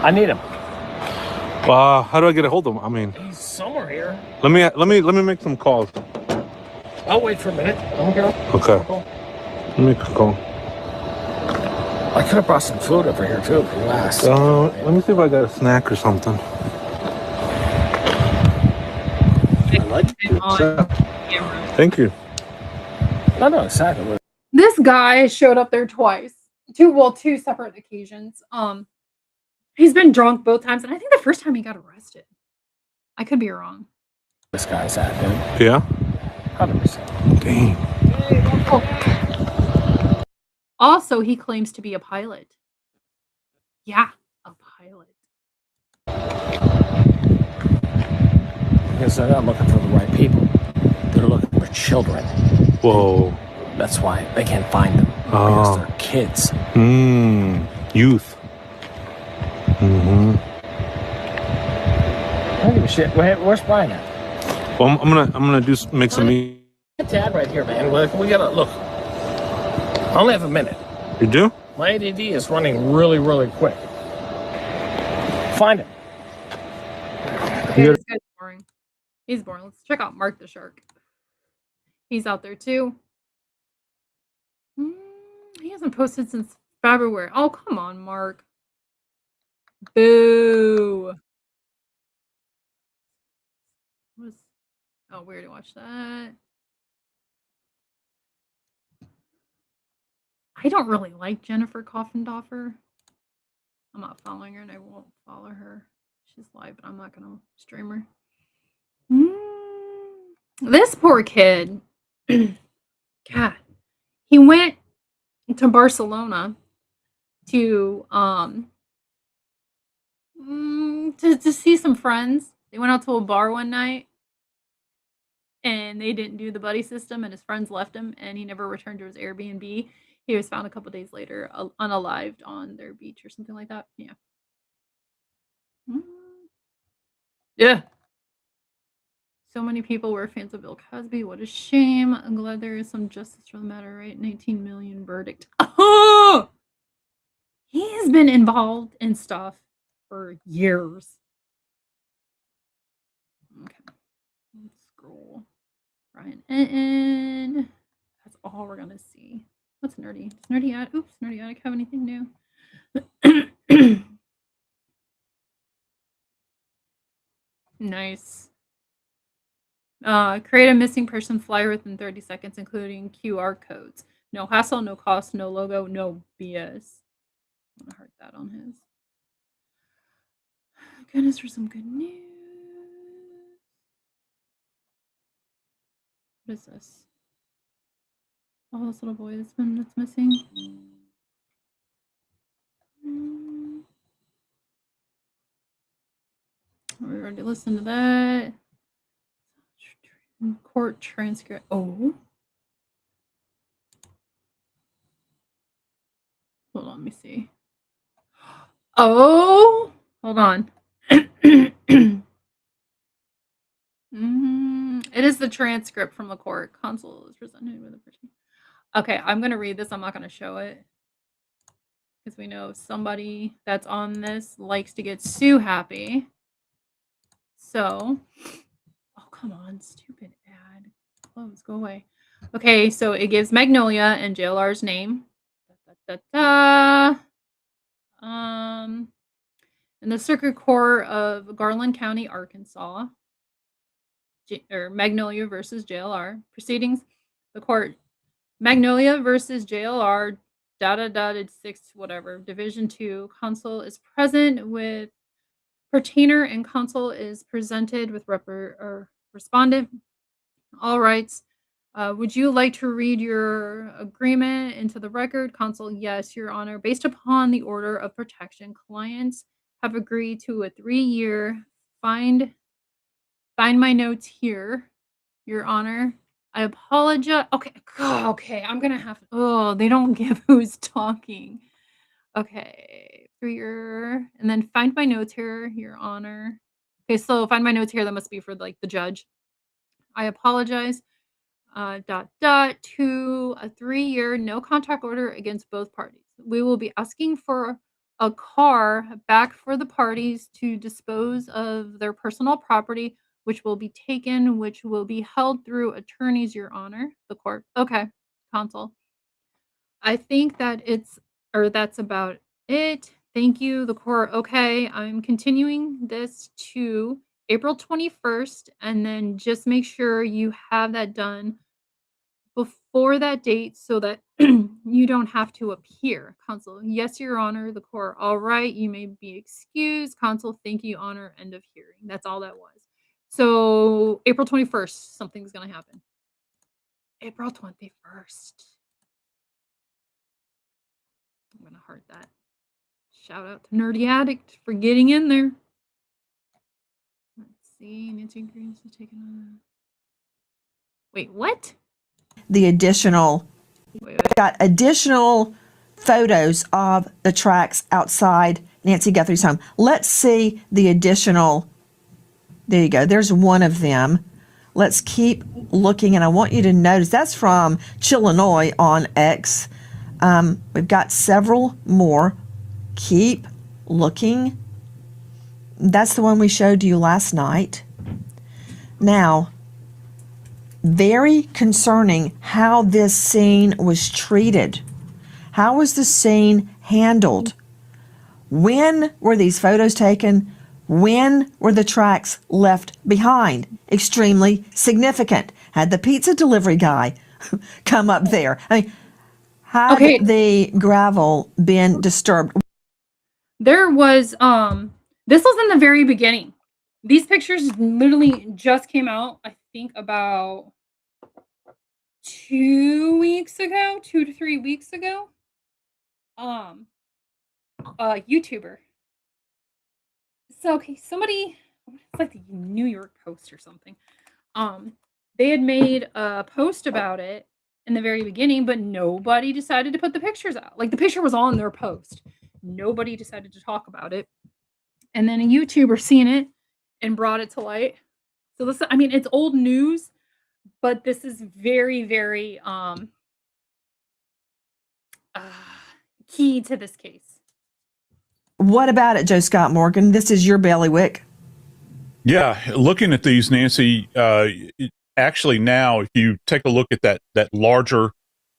S11: I need him.
S9: How do I get a hold of him? I mean,
S11: He's somewhere here.
S9: let me make some calls.
S11: I'll wait for a minute.
S9: Okay. Let me make a call.
S11: I could have brought some food over here too. Relax.
S9: Let me see if I got a snack or something. Thank you.
S11: I know exactly.
S1: This guy showed up there twice. Two separate occasions. He's been drunk both times, and I think the first time he got arrested. I could be wrong.
S11: This guy's at, dude.
S9: Yeah?
S11: 100%.
S9: Dang.
S1: Also, he claims to be a pilot. Yeah, a pilot.
S11: Because they're not looking for the right people. They're looking for children.
S9: Whoa.
S11: That's why they can't find them. Because they're kids.
S9: Youth. Mm-hmm.
S11: I don't give a shit. Where's Brian at?
S9: Well, I'm gonna make some meat.
S11: Dad right here, man. We gotta look. I only have a minute.
S9: You do?
S11: My ADD is running really, really quick. Find him.
S1: This guy's boring. He's boring. Let's check out Mark the Shark. He's out there too. He hasn't posted since February. Oh, come on, Mark. Boo. Oh, weird to watch that. I don't really like Jennifer Coffindoffer. I'm not following her, and I won't follow her. She's live, but I'm not gonna stream her. This poor kid. God. He went to Barcelona to see some friends. They went out to a bar one night, and they didn't do the buddy system, and his friends left him, and he never returned to his Airbnb. He was found a couple days later, unalived on their beach or something like that. Yeah. Yeah. So many people were fans of Bill Cosby. What a shame. I'm glad there is some justice for the matter, right? 19 million verdict. Oh! He's been involved in stuff for years. Okay. Let's scroll. Ryan and that's all we're gonna see. What's nerdy? Does Nerdy Attic have anything new? Nice. Create a missing person flyer within 30 seconds, including QR codes. No hassle, no cost, no logo, no BS. I'm gonna heart that on his. Goodness for some good news. What is this? Oh, this little boy that's missing. We already listened to that. Court transcript. Oh. let me see. Oh, hold on. It is the transcript from the court. Counsel is presented with a person. Okay, I'm going to read this. I'm not going to show it because we know somebody that's on this likes to get Sue happy. So, oh, come on, stupid ad. Close, go away. Okay, so it gives Magnolia and JLR's name. In the Circuit Court of Garland County, Arkansas, Magnolia versus JLR proceedings. The court, Magnolia versus JLR, data 6, whatever, Division 2. Counsel is present with pertainer and counsel is presented with respondent. All rights. Would you like to read your agreement into the record? Counsel, yes, Your Honor. Based upon the order of protection, clients have agreed to a 3-year find my notes here, Your Honor. I apologize. Okay, I'm gonna have they don't give who's talking. Okay, 3-year, and then find my notes here, Your Honor. Okay, so find my notes here, that must be for, like, the judge. I apologize. To a 3-year no contact order against both parties. We will be asking for a car back for the parties to dispose of their personal property, which will be taken, which will be held through attorneys, Your Honor. The court. Okay, counsel. I think that's about it. Thank you, the court. Okay, I'm continuing this to April 21st, and then just make sure you have that done before that date so that you don't have to appear. Counsel, yes, Your Honor. The court, all right, you may be excused. Counsel, thank you, Honor. End of hearing. That's all that was. So April 21st, something's going to happen. April 21st. I'm going to heart that. Shout out to Nerdy Addict for getting in there. Let's see. Nancy Green's taking on. Wait, what?
S14: The additional, got additional photos of the tracks outside Nancy Guthrie's home. Let's see the additional. There you go. There's one of them. Let's keep looking, and I want you to notice that's from Chillinois on X. We've got several more. Keep looking. That's the one we showed you last night. Now, very concerning how this scene was treated. How was the scene handled? When were these photos taken? When were the tracks left behind? Extremely significant. Had the pizza delivery guy come up there? I mean, had the gravel been disturbed?
S1: There was, this was in the very beginning. These pictures literally just came out, I think, about 2 weeks ago, 2 to 3 weeks ago. YouTuber. So, okay, somebody, it's like the New York Post or something. They had made a post about it in the very beginning, but nobody decided to put the pictures out. Like, the picture was on their post. Nobody decided to talk about it. And then a YouTuber seen it and brought it to light. So this, I mean, it's old news, but this is very, very key to this case.
S14: What about it, Joe Scott Morgan? This is your bailiwick.
S15: Yeah, looking at these, Nancy, actually now, if you take a look at that larger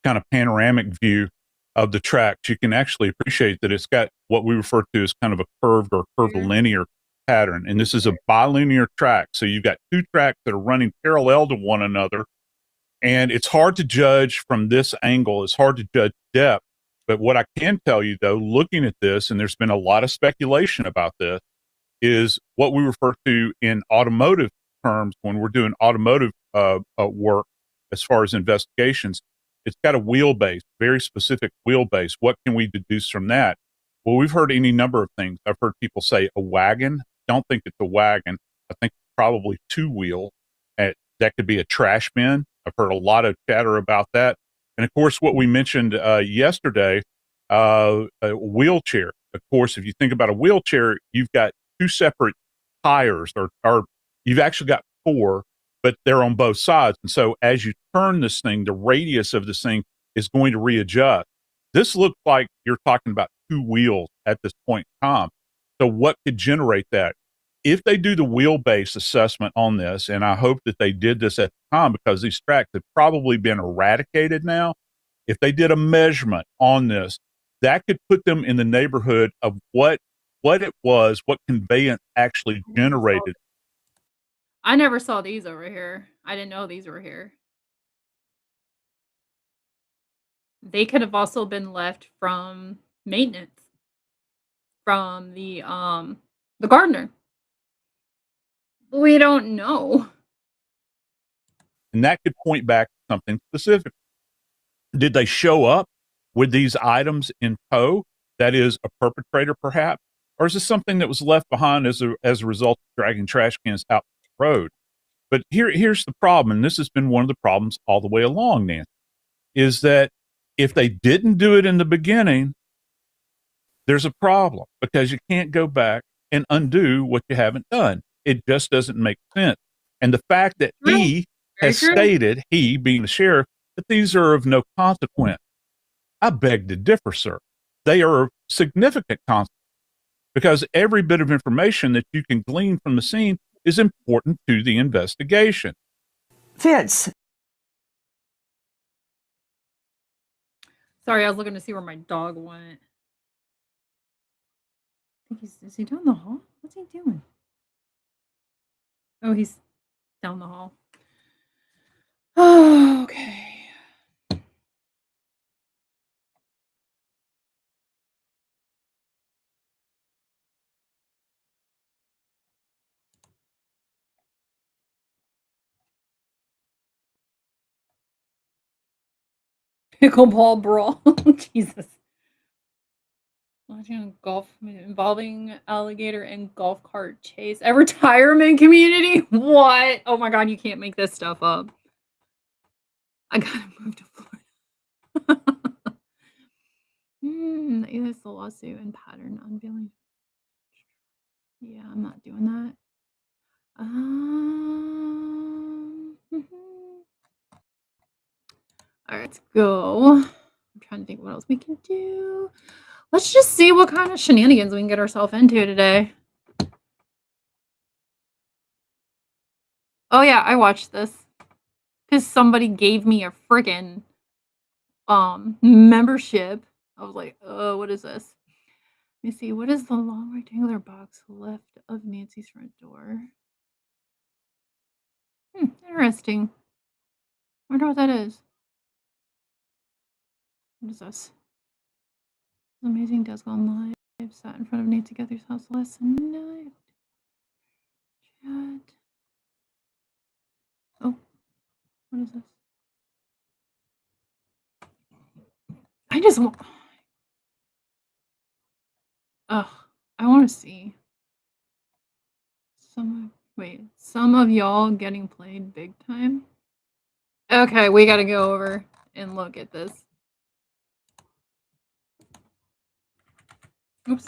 S15: kind of panoramic view of the tracks, you can actually appreciate that it's got what we refer to as kind of a curved or curvilinear pattern. And this is a bilinear track. So you've got two tracks that are running parallel to one another. And it's hard to judge from this angle. It's hard to judge depth. But what I can tell you, though, looking at this, and there's been a lot of speculation about this, is what we refer to in automotive terms when we're doing automotive work as far as investigations. It's got a wheelbase, very specific wheelbase. What can we deduce from that? Well, we've heard any number of things. I've heard people say a wagon. Don't think it's a wagon. I think it's probably two-wheel. That could be a trash bin. I've heard a lot of chatter about that. And of course, what we mentioned yesterday a wheelchair. Of course, if you think about a wheelchair, you've got two separate tires, or you've actually got four, but they're on both sides. And so as you turn this thing, the radius of this thing is going to readjust. This looks like you're talking about two wheels at this point in time. So what could generate that? If they do the wheelbase assessment on this, and I hope that they did this at the time because these tracks have probably been eradicated now. If they did a measurement on this, that could put them in the neighborhood of what it was, what conveyance actually generated.
S1: I never saw these over here. I didn't know these were here. They could have also been left from maintenance from the gardener. We don't know.
S15: And that could point back to something specific. Did they show up with these items in tow? That is a perpetrator, perhaps? Or is this something that was left behind as a result of dragging trash cans out the road? But here's the problem, and this has been one of the problems all the way along, Nancy, is that if they didn't do it in the beginning, there's a problem because you can't go back and undo what you haven't done. It just doesn't make sense. And the fact that he has stated, he being the sheriff, that these are of no consequence, I beg to differ, sir. They are of significant consequence because every bit of information that you can glean from the scene is important to the investigation.
S14: Fitz.
S1: Sorry, I was looking to see where my dog went. I think is he down the hall? What's he doing? Oh, he's down the hall. Oh, okay. Pickleball brawl. Jesus. Watching a golf involving alligator and golf cart chase. A retirement community? What? Oh my god, you can't make this stuff up. I gotta move to Florida. It's the lawsuit and pattern unveiling. Yeah, I'm not doing that. All right, let's go. I'm trying to think what else we can do. Let's just see what kind of shenanigans we can get ourselves into today. Oh yeah, I watched this because somebody gave me a friggin' membership. I was like, oh, what is this? Let me see. What is the long rectangular box left of Nancy's front door? Interesting. Wonder what that is. What is this? Amazing desk on live. Sat in front of Nancy Guthrie's house last night. Chat. Oh, what is this? I just want. Ugh, I want to see. Some of y'all getting played big time. Okay, we gotta go over and look at this. Oops.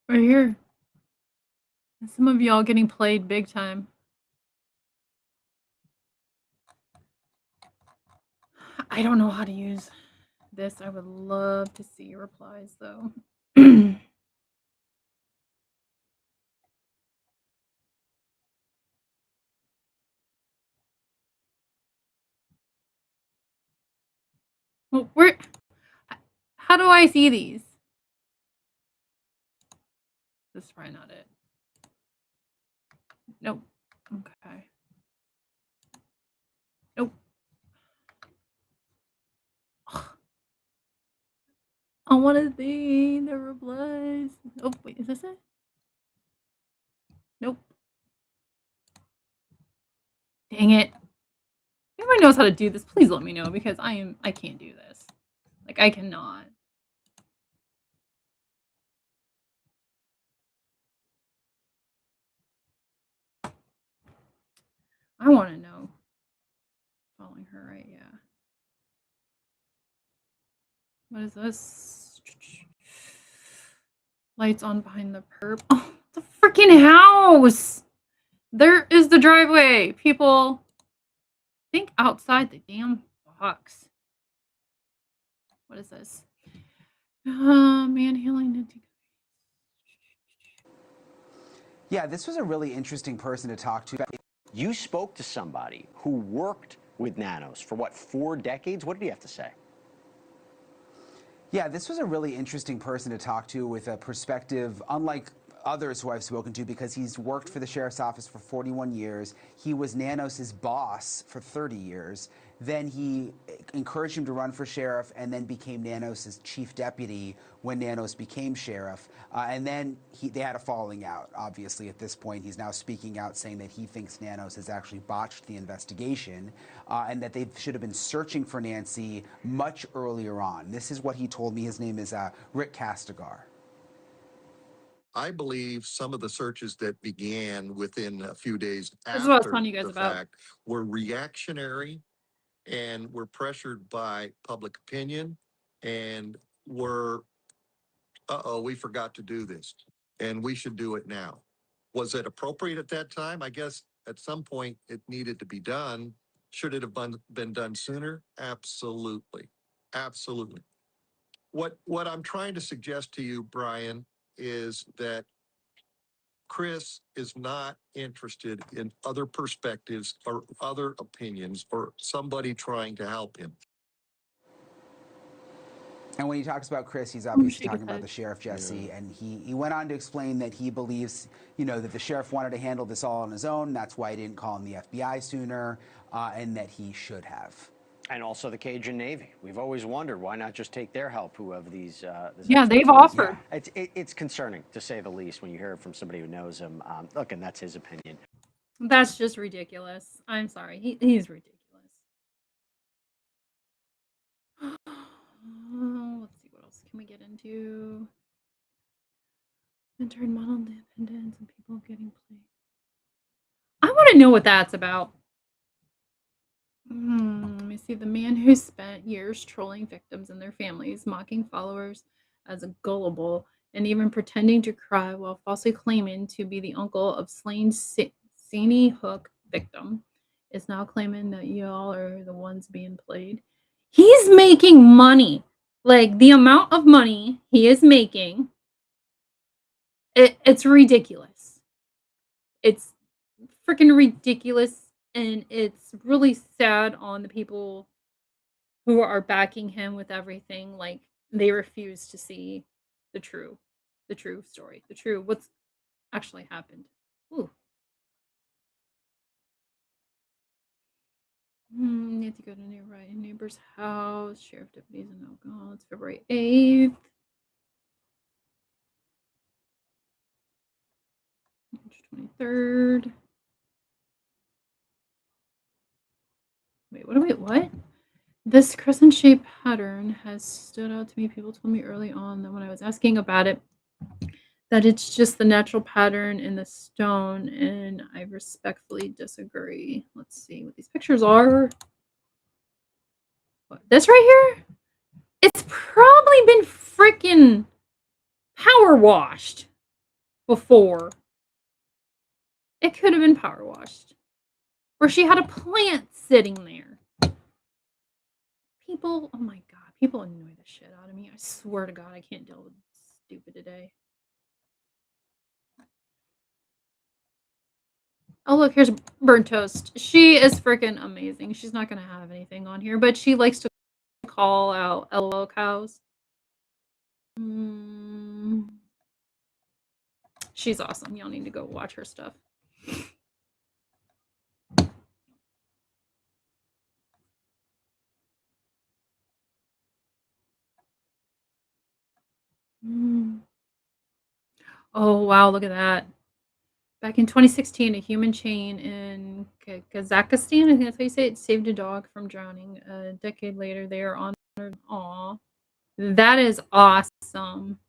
S1: Right here. Some of y'all getting played big time. I don't know how to use this. I would love to see your replies though. Well, how do I see these? This is probably not it. Nope. Okay. Nope. I want to see the replies. Oh, wait, is this it? Nope. Dang it. If anyone knows how to do this, please let me know because I can't do this. Like, I cannot. I want to know. Following her, right? Yeah. What is this? Lights on behind the perp. Oh, the freaking house! There is the driveway. People, think outside the damn box. What is this? Manhandling.
S16: Yeah, this was a really interesting person to talk to.
S17: You spoke to somebody who worked with Nanos for what, 4 decades? What did he have to say?
S16: Yeah, this was a really interesting person to talk to with a perspective unlike others who I've spoken to because he's worked for the sheriff's office for 41 years. He was Nanos' boss for 30 years. Then he encouraged him to run for sheriff and then became Nanos' chief deputy when Nanos became sheriff. And then they had a falling out, obviously, at this point. He's now speaking out saying that he thinks Nanos has actually botched the investigation and that they should have been searching for Nancy much earlier on. This is what he told me. His name is Rick Castigar.
S18: I believe some of the searches that began within a few days
S1: This is what I was
S18: after
S1: telling you guys
S18: the
S1: about.
S18: fact were reactionary and were pressured by public opinion and were, we forgot to do this and we should do it now. Was it appropriate at that time? I guess at some point it needed to be done. Should it have been done sooner? Absolutely. Absolutely. What I'm trying to suggest to you, Brian, is that Chris is not interested in other perspectives or other opinions or somebody trying to help him.
S16: And when he talks about Chris, he's obviously talking about the sheriff, Jesse, and he went on to explain that he believes, that the sheriff wanted to handle this all on his own. That's why he didn't call in the FBI sooner, and that he should have.
S17: And also the Cajun Navy. We've always wondered why not just take their help, who have these.
S1: Yeah, they've offered.
S17: Yeah. It's concerning, to say the least, when you hear it from somebody who knows him. Look, and that's his opinion.
S1: That's just ridiculous. I'm sorry. He's ridiculous. Let's see what else can we get into. Intern model dependence and people getting played. I want to know what that's about. Let me see. The man who spent years trolling victims and their families, mocking followers as a gullible, and even pretending to cry while falsely claiming to be the uncle of slain Sandy Hook victim, is now claiming that y'all are the ones being played. He's making money. Like, the amount of money he is making, it's ridiculous. It's freaking ridiculous. And it's really sad on the people who are backing him with everything. Like, they refuse to see the true story, what's actually happened. Ooh. Need to go to neighbor's house. Sheriff deputies and alcohol. It's February 8th. March 23rd. Wait, what? This crescent-shaped pattern has stood out to me. People told me early on that when I was asking about it, that it's just the natural pattern in the stone, and I respectfully disagree. Let's see what these pictures are. What, this right here? It's probably been freaking power washed before. It could have been power washed. Or she had a plant sitting there. People, oh my god, people annoy the shit out of me. I swear to god, I can't deal with stupid today. Oh, look, here's Burnt Toast. She is freaking amazing. She's not going to have anything on here, but she likes to call out LOL cows. She's awesome. Y'all need to go watch her stuff. Oh, wow, look at that. Back in 2016, a human chain in Kazakhstan, I think that's how you say it, saved a dog from drowning. A decade later, they are honored. Aw, that is awesome.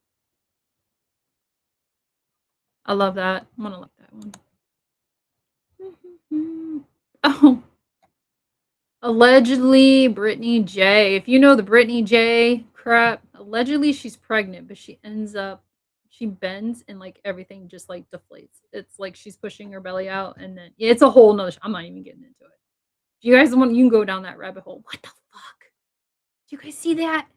S1: I love that. I'm gonna look that one. Oh, allegedly, Brittany J. If you know the Brittany J crap, allegedly she's pregnant, but she bends and like everything just like deflates. It's like she's pushing her belly out, and then it's a whole nother. I'm not even getting into it. If you guys want, you can go down that rabbit hole. What the fuck? Do you guys see that?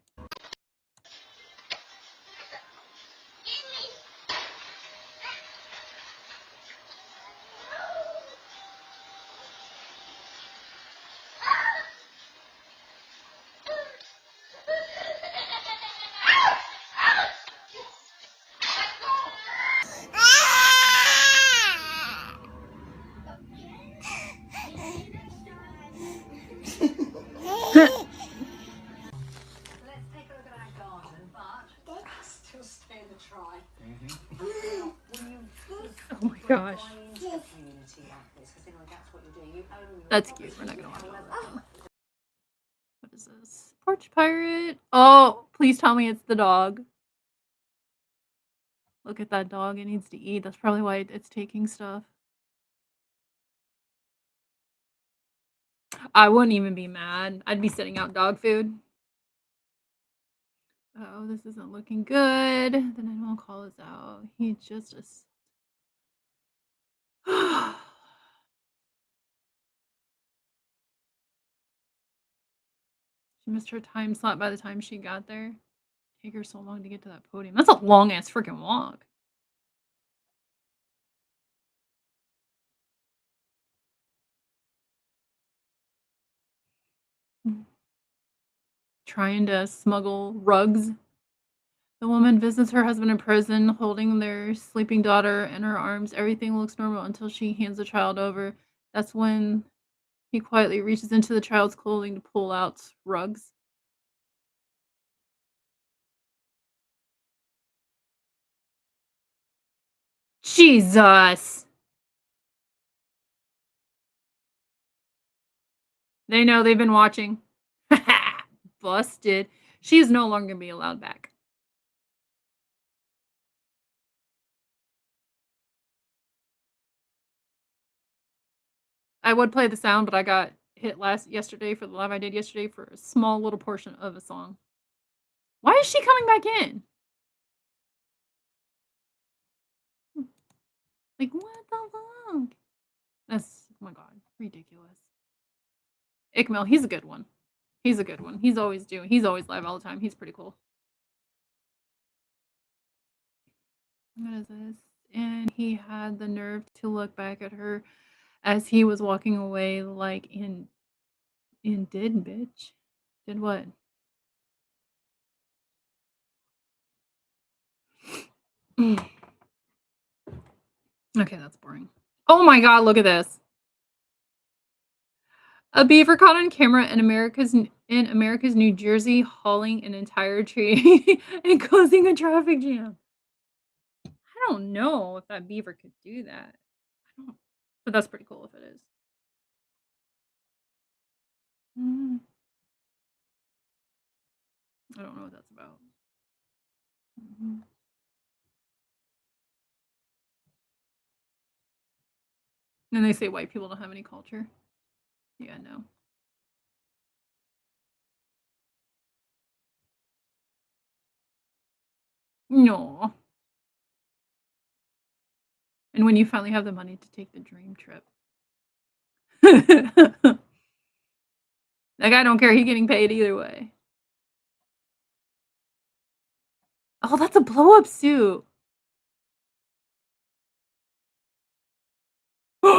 S1: Oh my gosh. That's cute. We're not gonna watch all of that. What is this? Porch pirate. Oh, please tell me it's the dog. Look at that dog. It needs to eat. That's probably why it's taking stuff. I wouldn't even be mad. I'd be setting out dog food. Oh, this isn't looking good. The 911 call is out. He just She missed her time slot by the time she got there. Take her so long to get to that podium. That's a long ass freaking walk. Trying to smuggle rugs. The woman visits her husband in prison, holding their sleeping daughter in her arms. Everything looks normal until she hands the child over. That's when he quietly reaches into the child's clothing to pull out rugs. Jesus! They know they've been watching. Busted. She is no longer going to be allowed back. I would play the sound, but I got hit yesterday for the live I did yesterday for a small little portion of a song. Why is she coming back in? Like, what the fuck? That's, oh my god, ridiculous. Ikmel, he's a good one. He's a good one. He's always live all the time. He's pretty cool. What is this? And he had the nerve to look back at her as he was walking away, like in did bitch? Did what? Okay, that's boring. Oh my god, look at this. A beaver caught on camera in America's New Jersey hauling an entire tree and causing a traffic jam. I don't know if that beaver could do that. But that's pretty cool if it is. I don't know what that's about. And they say white people don't have any culture. Yeah, no. No. And when you finally have the money to take the dream trip. That guy don't care. He's getting paid either way. Oh, that's a blow-up suit. He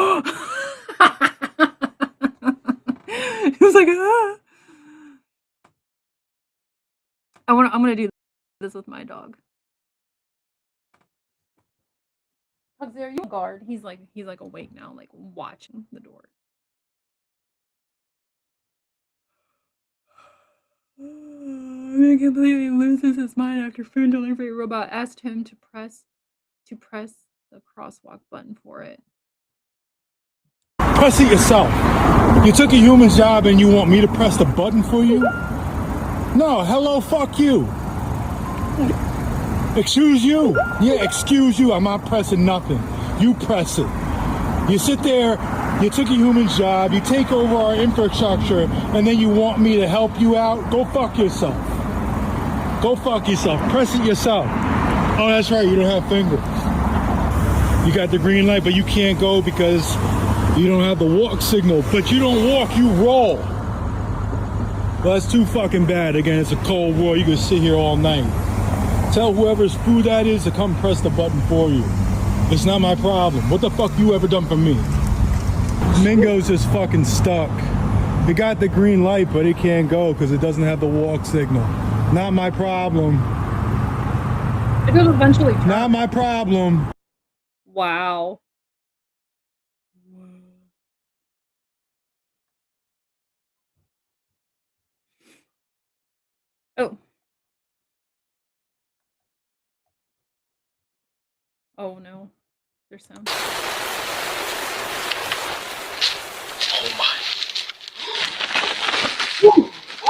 S1: was like, ah. I'm gonna do this with my dog. There you guard. He's like awake now, like watching the door. I completely loses his mind after food delivery robot asked him to press the crosswalk button for it.
S19: Press it yourself. You took a human's job and you want me to press the button for you? No, hello, fuck you. Excuse you? Yeah, excuse you. I'm not pressing nothing. You press it. You sit there, you took a human's job, you take over our infrastructure, and then you want me to help you out? Go fuck yourself. Go fuck yourself. Press it yourself. Oh, that's right, you don't have fingers. You got the green light, but you can't go because you don't have the walk signal. But you don't walk, you roll. Well, that's too fucking bad. Again, it's a cold war. You can sit here all night. Tell whoever's food that is to come press the button for you. It's not my problem. What the fuck you ever done for me? Mingo's just fucking stuck. It got the green light, but it can't go because it doesn't have the walk signal. Not my problem.
S1: It will eventually turn.
S19: Not my problem.
S1: Wow. Oh. Oh no. There's sound.
S11: Oh my.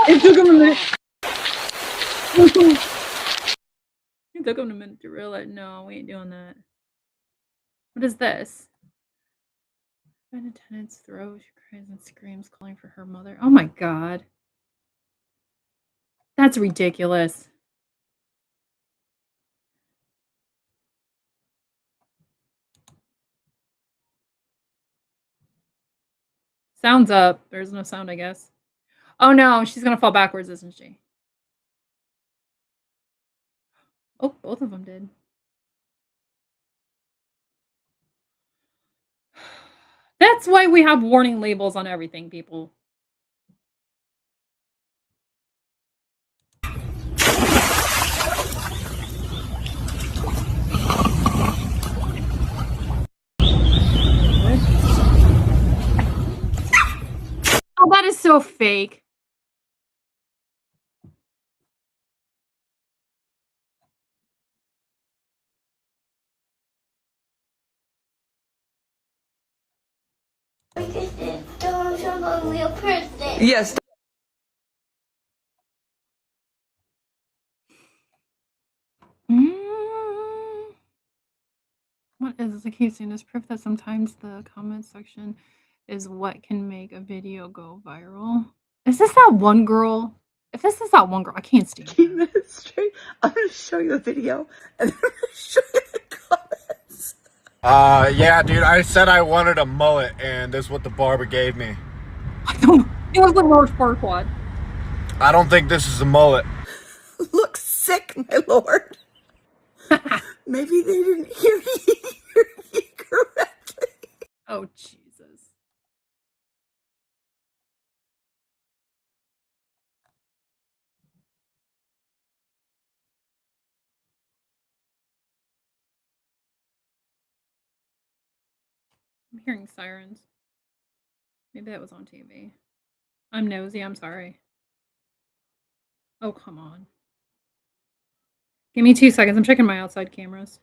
S1: It took him a minute. It took him a minute to realize, no, we ain't doing that. What is this? An attendant's throat, she cries and screams, calling for her mother. Oh my god. That's ridiculous. Sound's up. There's no sound, I guess. Oh no, she's gonna fall backwards, isn't she? Oh, both of them did. That's why we have warning labels on everything, people. Oh, that is so fake.
S14: Yes.
S1: What is this? I keep seeing this proof that sometimes the comment section is what can make a video go viral. Is this that one girl? If this is that one girl, I can't stand her.
S14: Minutes straight. I'm going to show you a video and then I'm going to show you the comments.
S20: Yeah, dude, I said I wanted a mullet, and this is what the barber gave me.
S1: It was the worst Farquaad.
S20: I don't think this is a mullet.
S14: Looks sick, my lord. Maybe they didn't hear you correctly.
S1: Oh, Jesus. I'm hearing sirens. Maybe that was on TV. I'm nosy, I'm sorry. Oh, come on. Give me 2 seconds. I'm checking my outside cameras.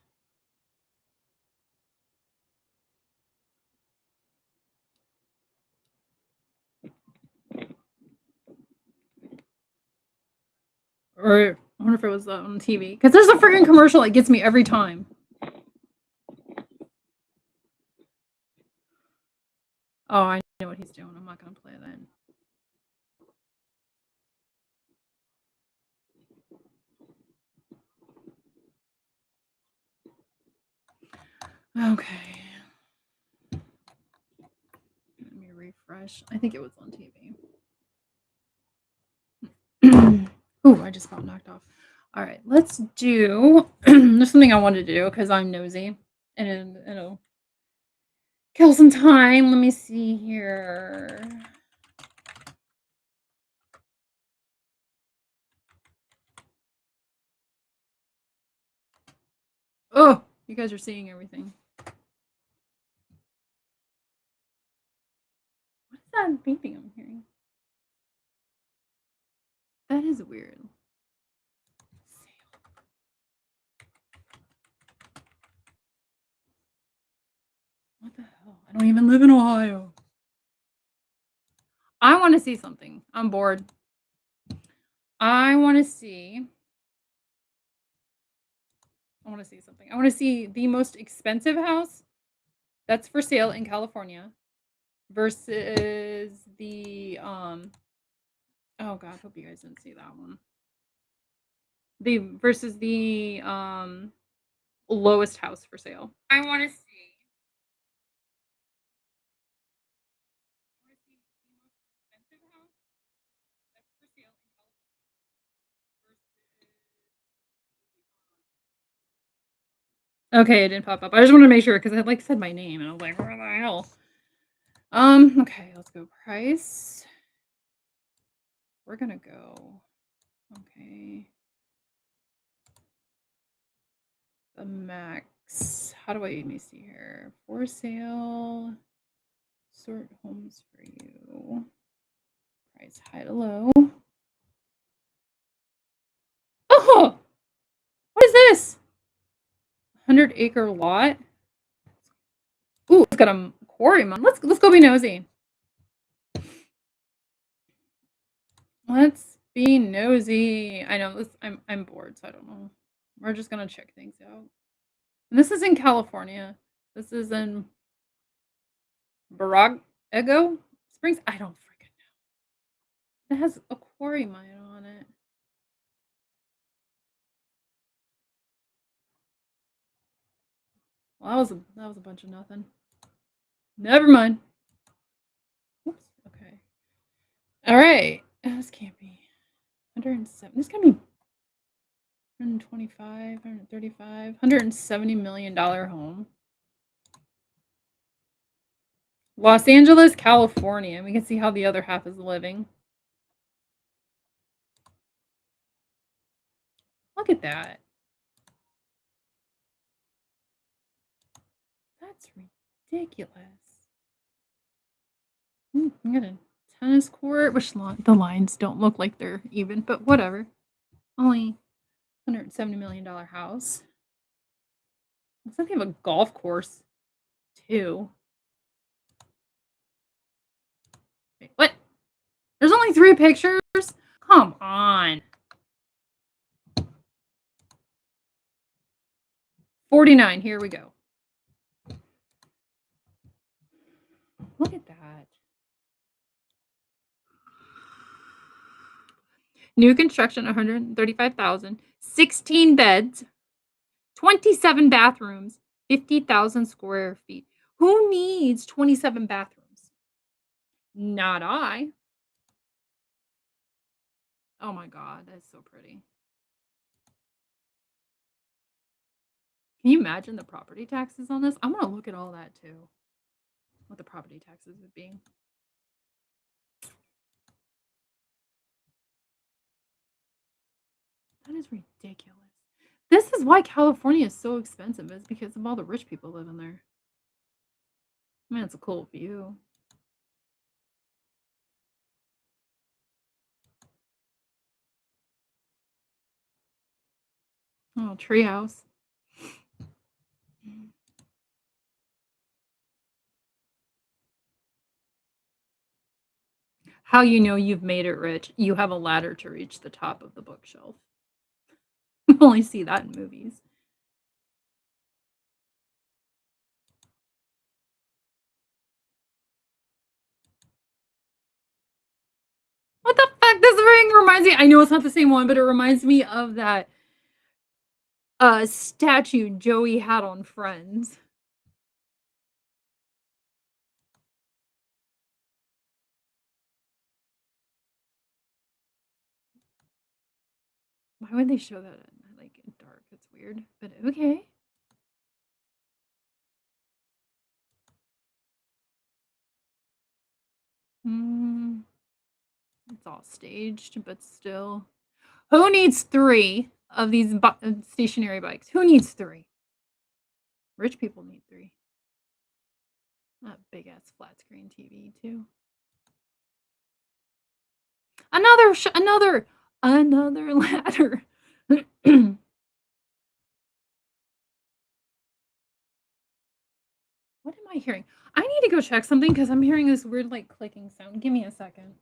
S1: Or I wonder if it was on TV. Because there's a freaking commercial that gets me every time. Oh, I know what he's doing. I'm not going to play that. Okay. Let me refresh. I think it was on TV. Ooh, I just got knocked off. All right, let's do. There's something I wanted to do because I'm nosy, and it'll kill some time. Let me see here. Oh, you guys are seeing everything. What is that beeping I'm hearing? That is weird. What the hell? I don't even live in Ohio. I want to see something. I'm bored. I want to see something. I want to see the most expensive house that's for sale in California versus the oh god, hope you guys didn't see that one. The versus the lowest house for sale. I want to see Okay, it didn't pop up. I just wanted to make sure because I like said my name and I was like, where the hell? Okay, let's go price. We're gonna go. Okay. The max. How do I let me see here? For sale. Sort homes for you. Price high to low. Oh! What is this? 100-acre lot. Ooh, it's got a quarry mine. Let's go be nosy. Let's be nosy. I know this. I'm bored, so I don't know. We're just gonna check things out. And this is in California. This is in Ego Springs. I don't freaking know. It has a quarry mine on it. Well, that was a bunch of nothing. Never mind. Oops. Okay. All right. This can't be 107. This can be 125, 135, $170 million home. Los Angeles, California. We can see how the other half is living. Look at that. That's ridiculous. I got a tennis court, which the lines don't look like they're even, but whatever. Only $170 million house. Looks like they have a golf course, too. Wait, what? There's only 3 pictures? Come on. 49, here we go. Look at that. New construction, 135,000, 16 beds, 27 bathrooms, 50,000 square feet. Who needs 27 bathrooms? Not I. Oh my god, that's so pretty. Can you imagine the property taxes on this? I want to look at all that too. What the property taxes would be. That is ridiculous. This is why California is so expensive, is because of all the rich people living there. I mean, it's a cool view. Oh, treehouse. How you know you've made it rich? You have a ladder to reach the top of the bookshelf. You only see that in movies. What the fuck? This ring reminds me. I know it's not the same one, but it reminds me of that statue Joey had on Friends. Why would they show that like in dark? It's weird, but okay. It's all staged, but still. Who needs 3 of these stationary bikes? Who needs 3? Rich people need 3. That big ass flat screen TV too. Another ladder. What am I hearing? I need to go check something because I'm hearing this weird, like, clicking sound. Give me a second.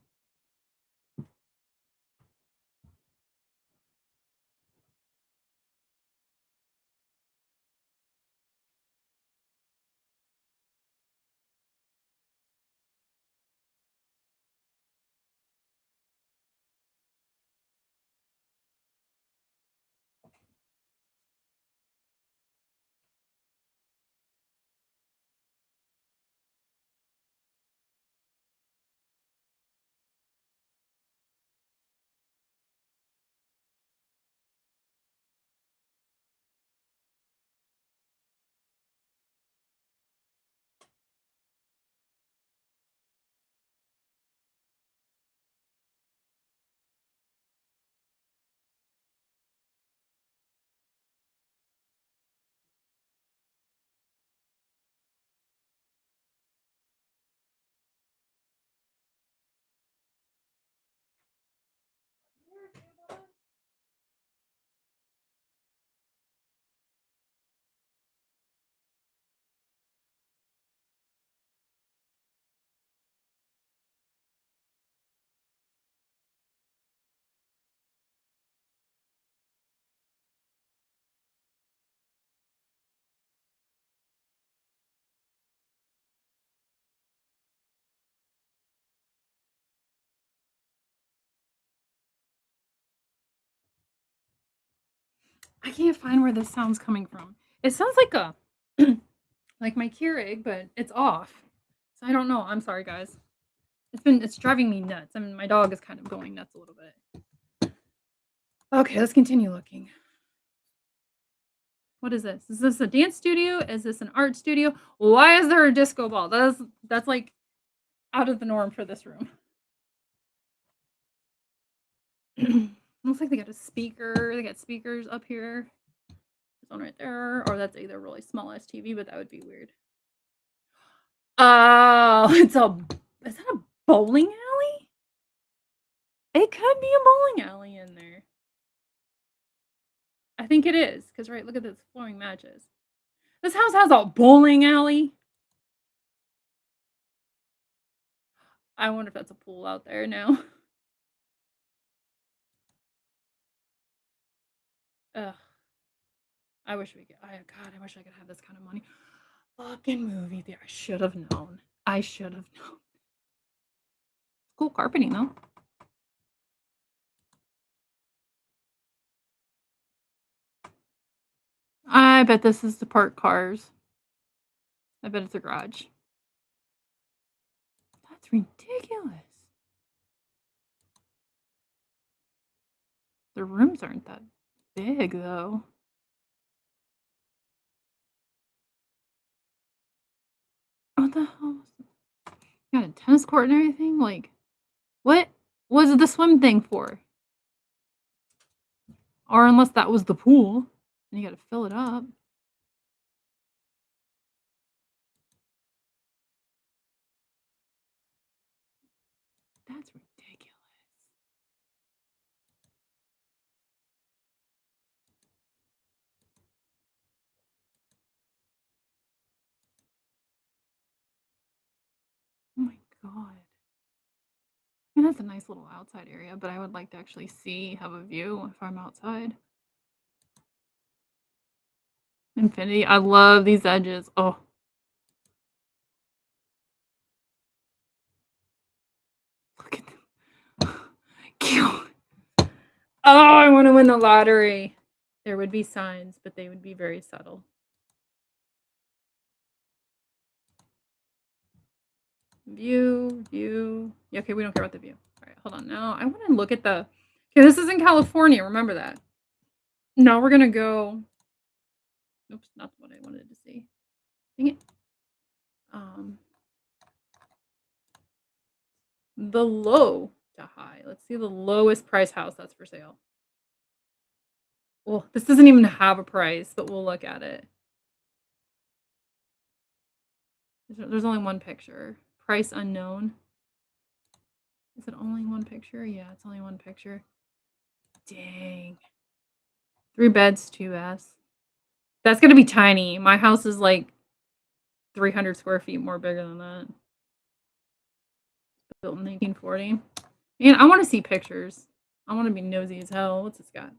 S1: I can't find where this sound's coming from. It sounds like a like my Keurig, but it's off. So I don't know. I'm sorry, guys. It's driving me nuts. I mean, my dog is kind of going nuts a little bit. Okay, let's continue looking. What is this? Is this a dance studio? Is this an art studio? Why is there a disco ball? That's like out of the norm for this room. Looks like they got a speaker. They got speakers up here. There's one right there. Or that's either really small TV, but that would be weird. Oh, is that a bowling alley? It could be a bowling alley in there. I think it is, because right, look at this flooring matches. This house has a bowling alley. I wonder if that's a pool out there now. Ugh. I wish we could. God, I wish I could have this kind of money. Fucking movie theater. I should have known. I should have known. Cool carpeting though. I bet this is to park cars. I bet it's a garage. That's ridiculous. The rooms aren't that big though. What the hell? Got a tennis court and everything? Like, what was the swim thing for? Or unless that was the pool, and you gotta fill it up. That's ridiculous. Oh my god. I mean, that's a nice little outside area, but I would like to actually have a view if I'm outside. Infinity. I love these edges. Oh. Look at them. Cute. Oh, I want to win the lottery. There would be signs, but they would be very subtle. View. Yeah, okay, we don't care about the view. All right, hold on. Now I want to look at the. Okay, this is in California. Remember that. Now we're gonna go. Oops, not what I wanted to see. Dang it. The low to high. Let's see the lowest price house that's for sale. Well, this doesn't even have a price, but we'll look at it. There's only one picture. Price unknown. Is it only one picture? Yeah, it's only one picture. Dang. 3 beds, 2 baths. That's gonna be tiny. My house is like 300 square feet more bigger than that. Built in 1940. And I want to see pictures. I want to be nosy as hell. What's this got?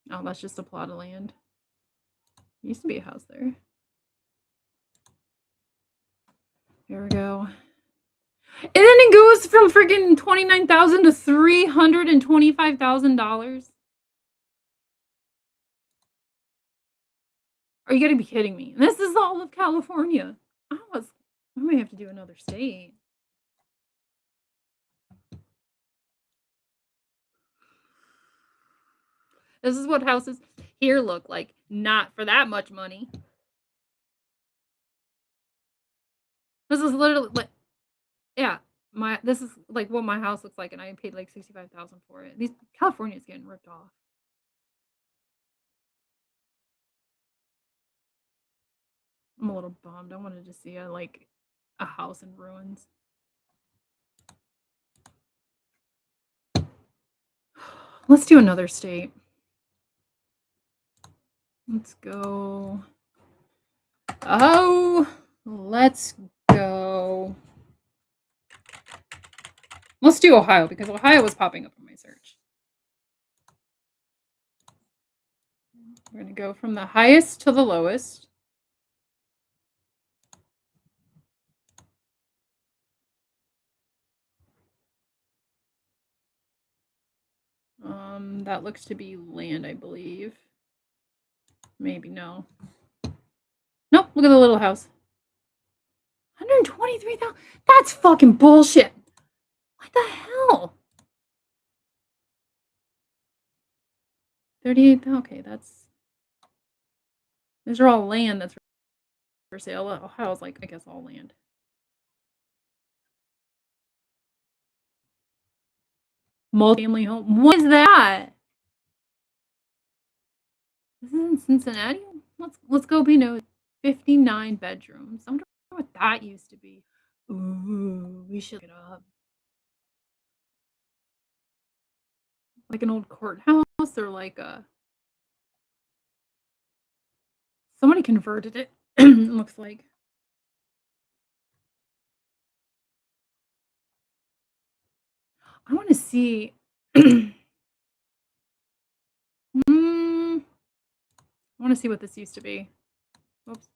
S1: Oh, that's just a plot of land. There used to be a house there. Here we go. And then it goes from freaking $29,000 to $325,000. Are you gonna be kidding me? This is all of California. I may have to do another state. This is what houses here look like. Not for that much money. This is literally like, yeah, this is like what my house looks like, and I paid like $65,000 for it. California's getting ripped off. I'm a little bummed. I wanted to see a house in ruins. Let's do another state. Let's go. Oh, let's go. Let's do Ohio because Ohio was popping up in my search. We're going to go from the highest to the lowest. That looks to be land, I believe. Maybe no. Nope, look at the little house. 123,000. That's fucking bullshit. What the hell? 38,000. Okay, those are all land that's for sale. Ohio's like, I guess, all land. Multi-family home. What is that? This is in Cincinnati. Let's go be nosy. 59 bedrooms. I wonder what that used to be. Ooh, we should look it up. Like an old courthouse or like a somebody converted it. Looks like. I want to see. I want to see what this used to be. Oops.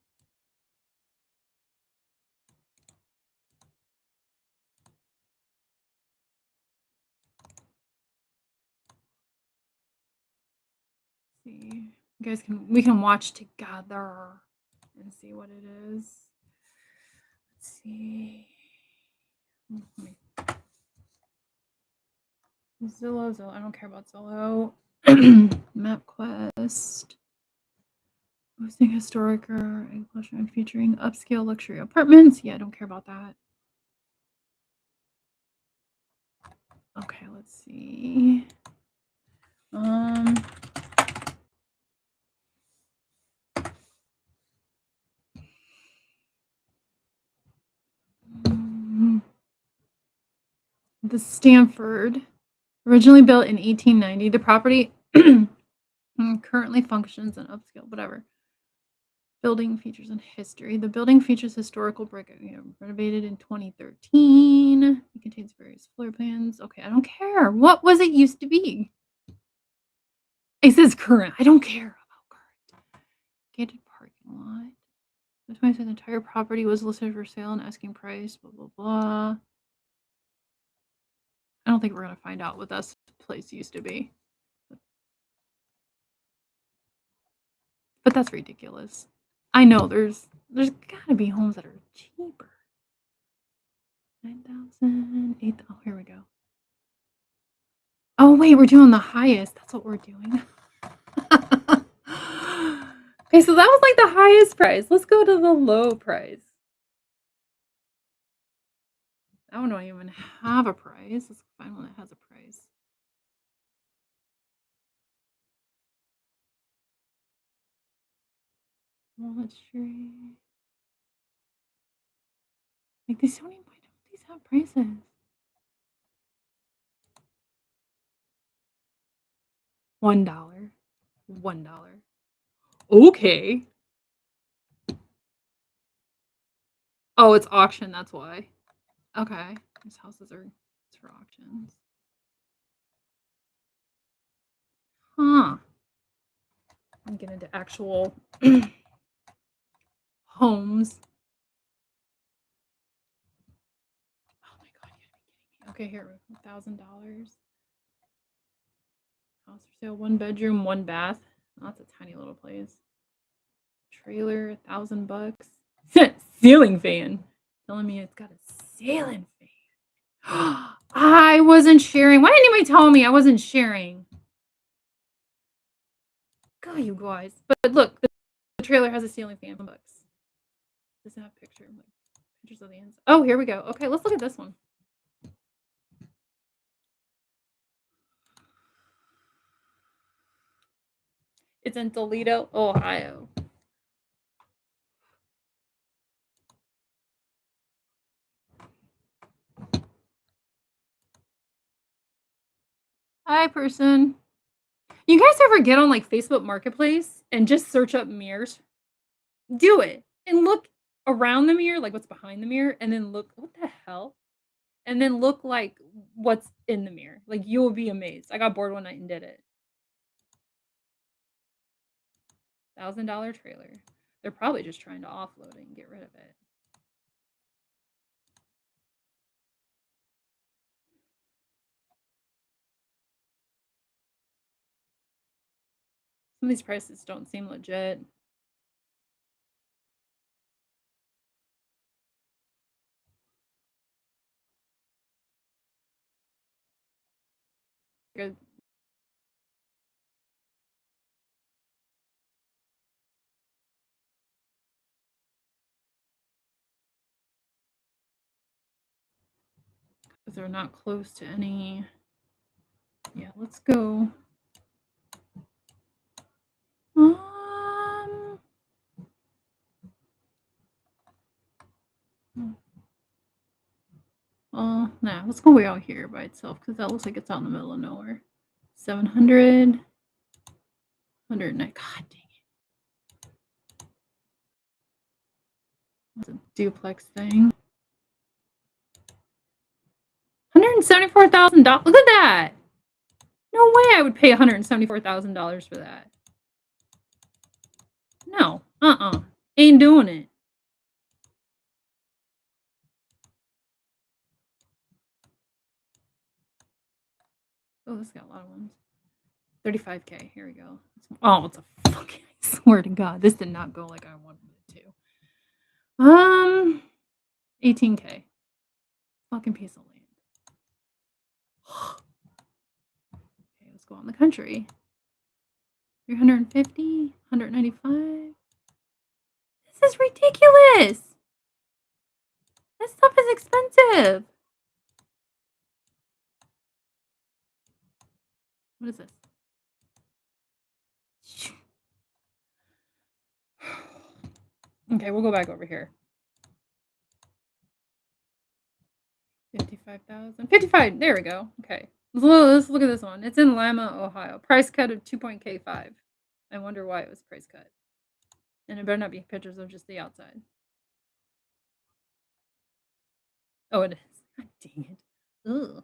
S1: See, you guys we can watch together and see what it is. Let's see. Zillow. I don't care about Zillow. MapQuest. Hosting historic or a featuring upscale luxury apartments. Yeah, I don't care about that. Okay, let's see. The Stanford, originally built in 1890. The property currently functions in upscale, whatever. Building features and history. The building features historical brick, renovated in 2013. It contains various floor plans. Okay, I don't care. What was it used to be? It says current. I don't care about current. Gated parking lot. The entire property was listed for sale and asking price, blah, blah, blah. I don't think we're going to find out what that place used to be. But that's ridiculous. I know there's got to be homes that are cheaper. 9,000, 8,000. Oh, here we go. Oh, wait, we're doing the highest. That's what we're doing. Okay, so that was like the highest price. Let's go to the low price. I don't even have a price. Let's find one that has a price. Walnut Street. Like these don't even these have prices. $1. $1. Okay. Oh, it's auction, that's why. Okay. These houses are it's for auctions. Huh. I'm getting into actual homes. Oh my god, you gotta be kidding me. Okay, here, $1,000. House for sale, 1 bedroom, 1 bath. Oh, that's a tiny little place. Trailer, $1,000. Ceiling fan. Telling me it's got a ceiling fan. I wasn't sharing. Why didn't anybody tell me I wasn't sharing? God, you guys. But look, the trailer has a ceiling fan. $1. Does it have pictures of the inside? Oh, here we go. Okay, let's look at this one. It's in Toledo, Ohio. Hi, person. You guys ever get on like Facebook Marketplace and just search up mirrors? Do it and look around the mirror, like what's behind the mirror, and then look, what the hell? And then look like what's in the mirror. Like you will be amazed. I got bored one night and did it. $1,000 trailer. They're probably just trying to offload it and get rid of it. Some of these prices don't seem legit. Good. Because they're not close to any. Yeah, let's go. Nah, let's go way out here by itself because that looks like it's out in the middle of nowhere. 700. 109. God dang it. It's a duplex thing. $174,000. Look at that. No way I would pay $174,000 for that. No. Ain't doing it. Oh, this got a lot of ones. 35K. Here we go. Oh, it's a fucking. I swear to God, this did not go like I wanted it to. 18K. Fucking piece of land. Okay, let's go on the country. 350, 195. This is ridiculous. This stuff is expensive. What is this? Okay, we'll go back over here. 55,000. 55. There we go. Okay. Let's look at this one. It's in Lima, Ohio. Price cut of 2.K5. I wonder why it was price cut. And it better not be pictures of just the outside. Oh, it is. God dang it. Ugh.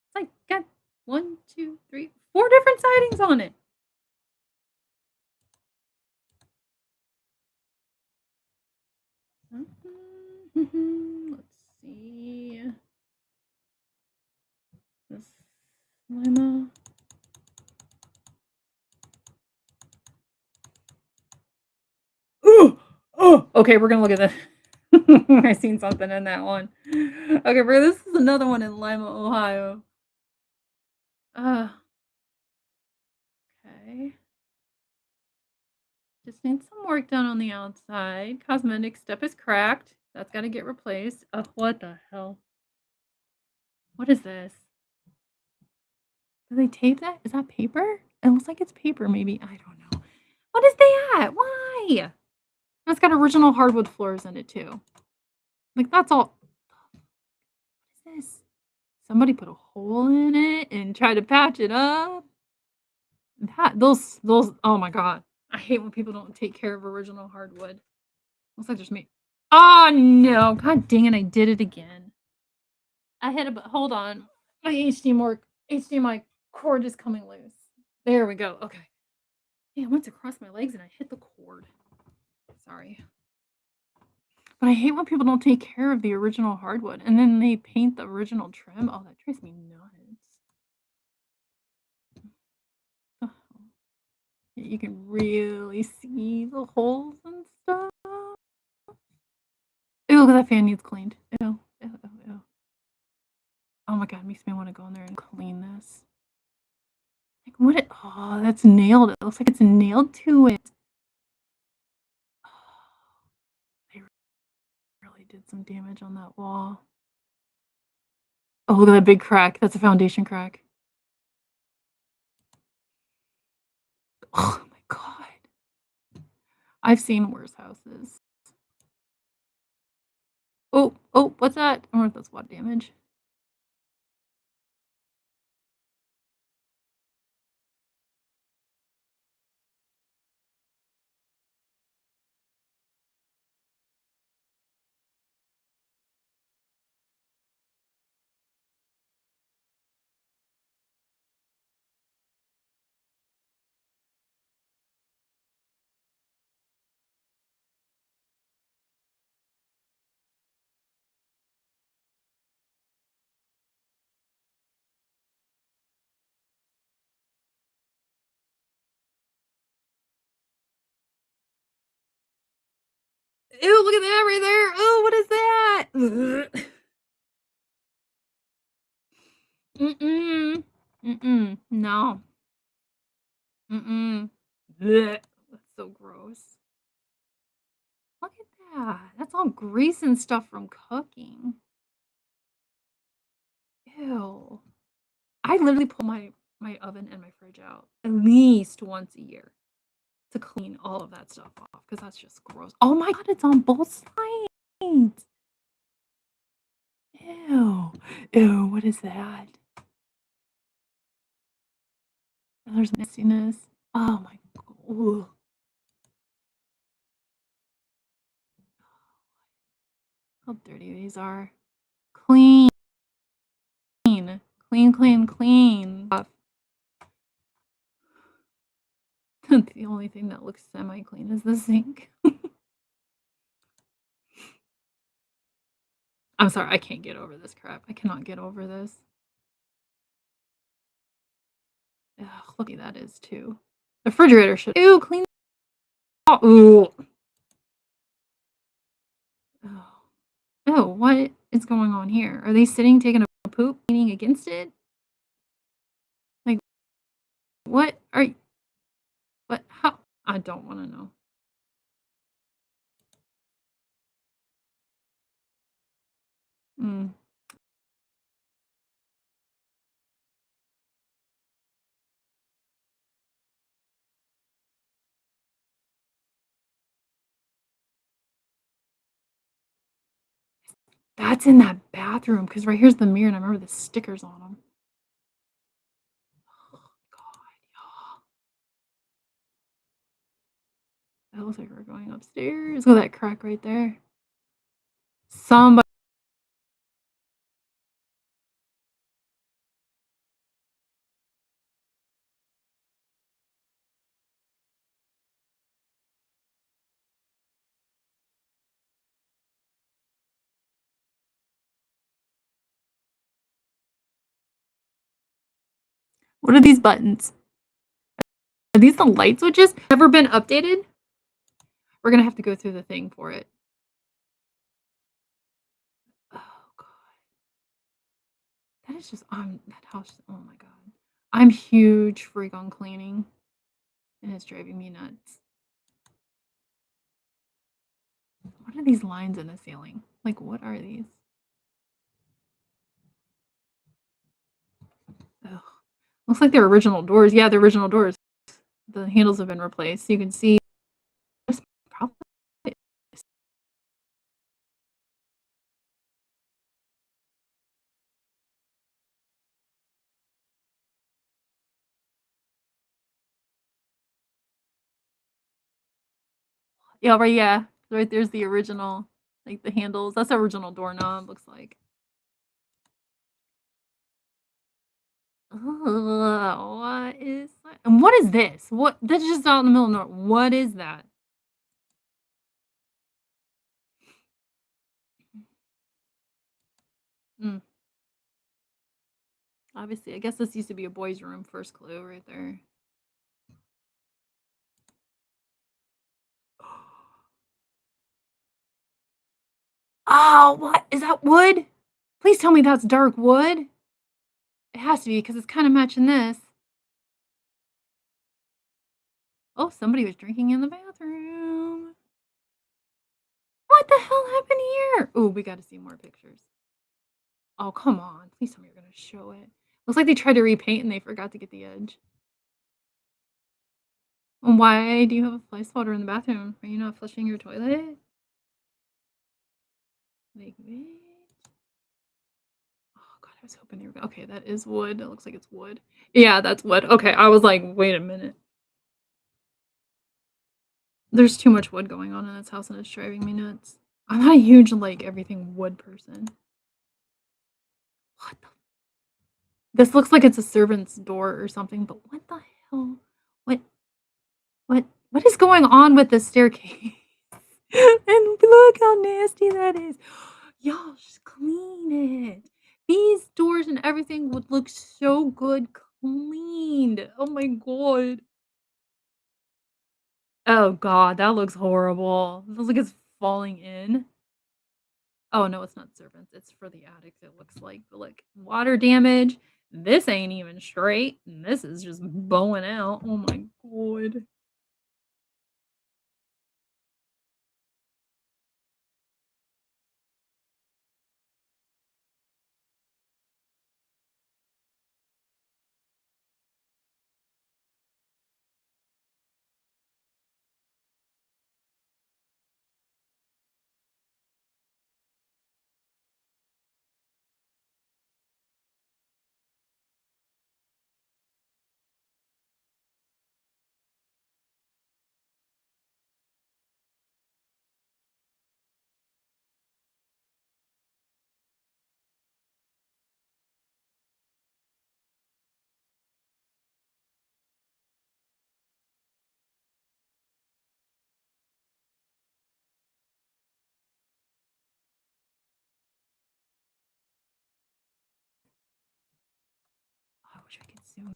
S1: It's like got 1, 2, 3, 4 different sidings on it. Let's see. This Lima. Ooh! Oh! Okay, we're gonna look at this. I seen something in that one. Okay, bro, this is another one in Lima, Ohio. Okay. Just needs some work done on the outside. Cosmetic step is cracked. That's got to get replaced. Oh, what the hell? What is this? Do they tape that? Is that paper? It looks like it's paper, maybe. I don't know. What is that? Why? It's got original hardwood floors in it, too. Like, that's all. What is this? Somebody put a hole in it and tried to patch it up. Those, oh my God. I hate when people don't take care of original hardwood. Looks like there's me. Oh, no. God dang it, I did it again. I hit a hold on. My HDMI cord is coming loose. There we go. Okay. Yeah, I went to cross my legs and I hit the cord. Sorry. But I hate when people don't take care of the original hardwood and then they paint the original trim. Oh, that drives me nuts. Oh, you can really see the holes and stuff. Ew, look at that fan needs cleaned. Ew, ew, ew, ew. Oh my god, it makes me want to go in there and clean this. Like what oh, that's nailed. It looks like it's nailed to it. They really did some damage on that wall. Oh, look at that big crack. That's a foundation crack. Oh my god. I've seen worse houses. Oh, oh, what's that? I wonder if that's water damage. Ew, look at that right there. Oh, what is that? Mm-mm. Mm-mm. No. Mm-mm. Blech. That's so gross. Look at that. That's all grease and stuff from cooking. Ew. I literally pull my oven and my fridge out at least once a year to clean all of that stuff off because that's just gross. Oh my god, it's on both sides. Ew. Ew, what is that? Oh, there's nastiness. Oh my god. How dirty these are. Clean. Clean, clean, clean. The only thing that looks semi-clean is the sink. I'm sorry, I can't get over this crap. I cannot get over this. Ugh, look at that is too. The refrigerator should ew, clean. Oh, ooh. Oh. Oh, what is going on here? Are they sitting taking a poop, leaning against it? Like, what are you? What? How? I don't want to know. Mm. That's in that bathroom because right here's the mirror and I remember the stickers on them. Oh, God. That looks like we're going upstairs. Look at that crack right there. Somebody. What are these buttons? Are these the light switches? Ever been updated? We're gonna have to go through the thing for it. Oh god. That is just that house. Oh my god. I'm huge freak on cleaning. And it's driving me nuts. What are these lines in the ceiling? Like what are these? Ugh. Looks like they're original doors. Yeah, they're original doors. The handles have been replaced. So you can see probably yeah, right, yeah. Right there's the original. Like the handles. That's the original doorknob, looks like. Ugh, what is that? And what is this? What? That's just out in the middle of nowhere. What is that? Mm. Obviously, I guess this used to be a boys' room. First clue right there. Oh, what? Is that wood? Please tell me that's dark wood. It has to be because it's kind of matching this. Oh, somebody was drinking in the bathroom. What the hell happened here? Oh, we got to see more pictures. Oh, come on. Please tell me you're going to show it. Looks like they tried to repaint and they forgot to get the edge. Why do you have a fly swatter in the bathroom? Are you not flushing your toilet? Like, wait. Oh, God, I was hoping you were. Okay, that is wood. It looks like it's wood. Yeah, that's wood. Okay, I was like, wait a minute. There's too much wood going on in this house and it's driving me nuts. I'm not a huge, like, everything wood person. What the? This looks like it's a servant's door or something, but what the hell? What? What is going on with this staircase? And look how nasty that is. Y'all, just clean it. These doors and everything would look so good cleaned. Oh my god. Oh god, that looks horrible. It looks like it's falling in. Oh no, it's not servants. It's for the attic. It looks like, but like water damage. This ain't even straight. And this is just bowing out. Oh my god. I wish I could zoom in.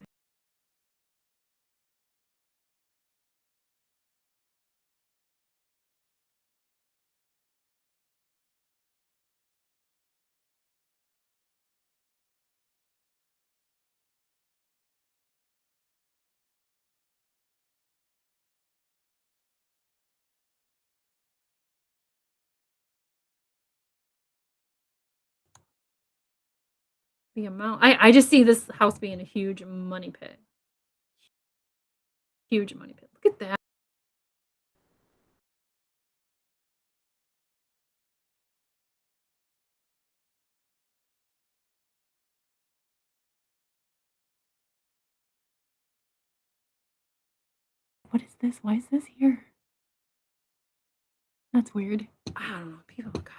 S1: The amount I just see this house being a huge money pit. Huge money pit. Look at that. What is this? Why is this here? That's weird. I don't know. People, God.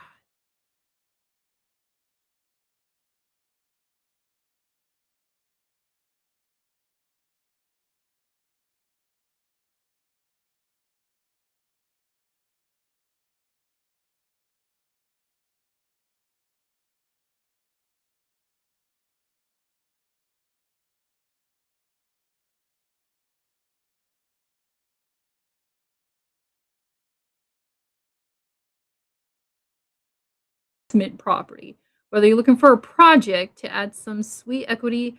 S1: Property. Whether you're looking for a project to add some sweet equity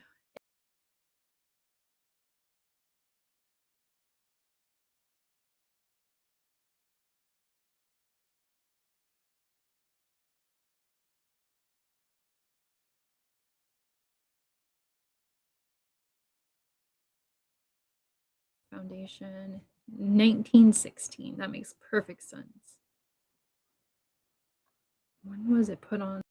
S1: foundation 1916. That makes perfect sense. When was it put on?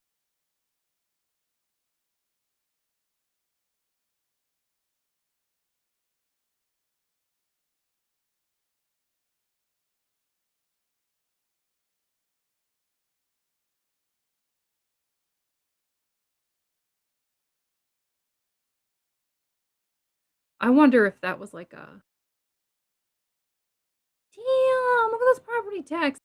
S1: I wonder if that was like a, damn, look at those property tax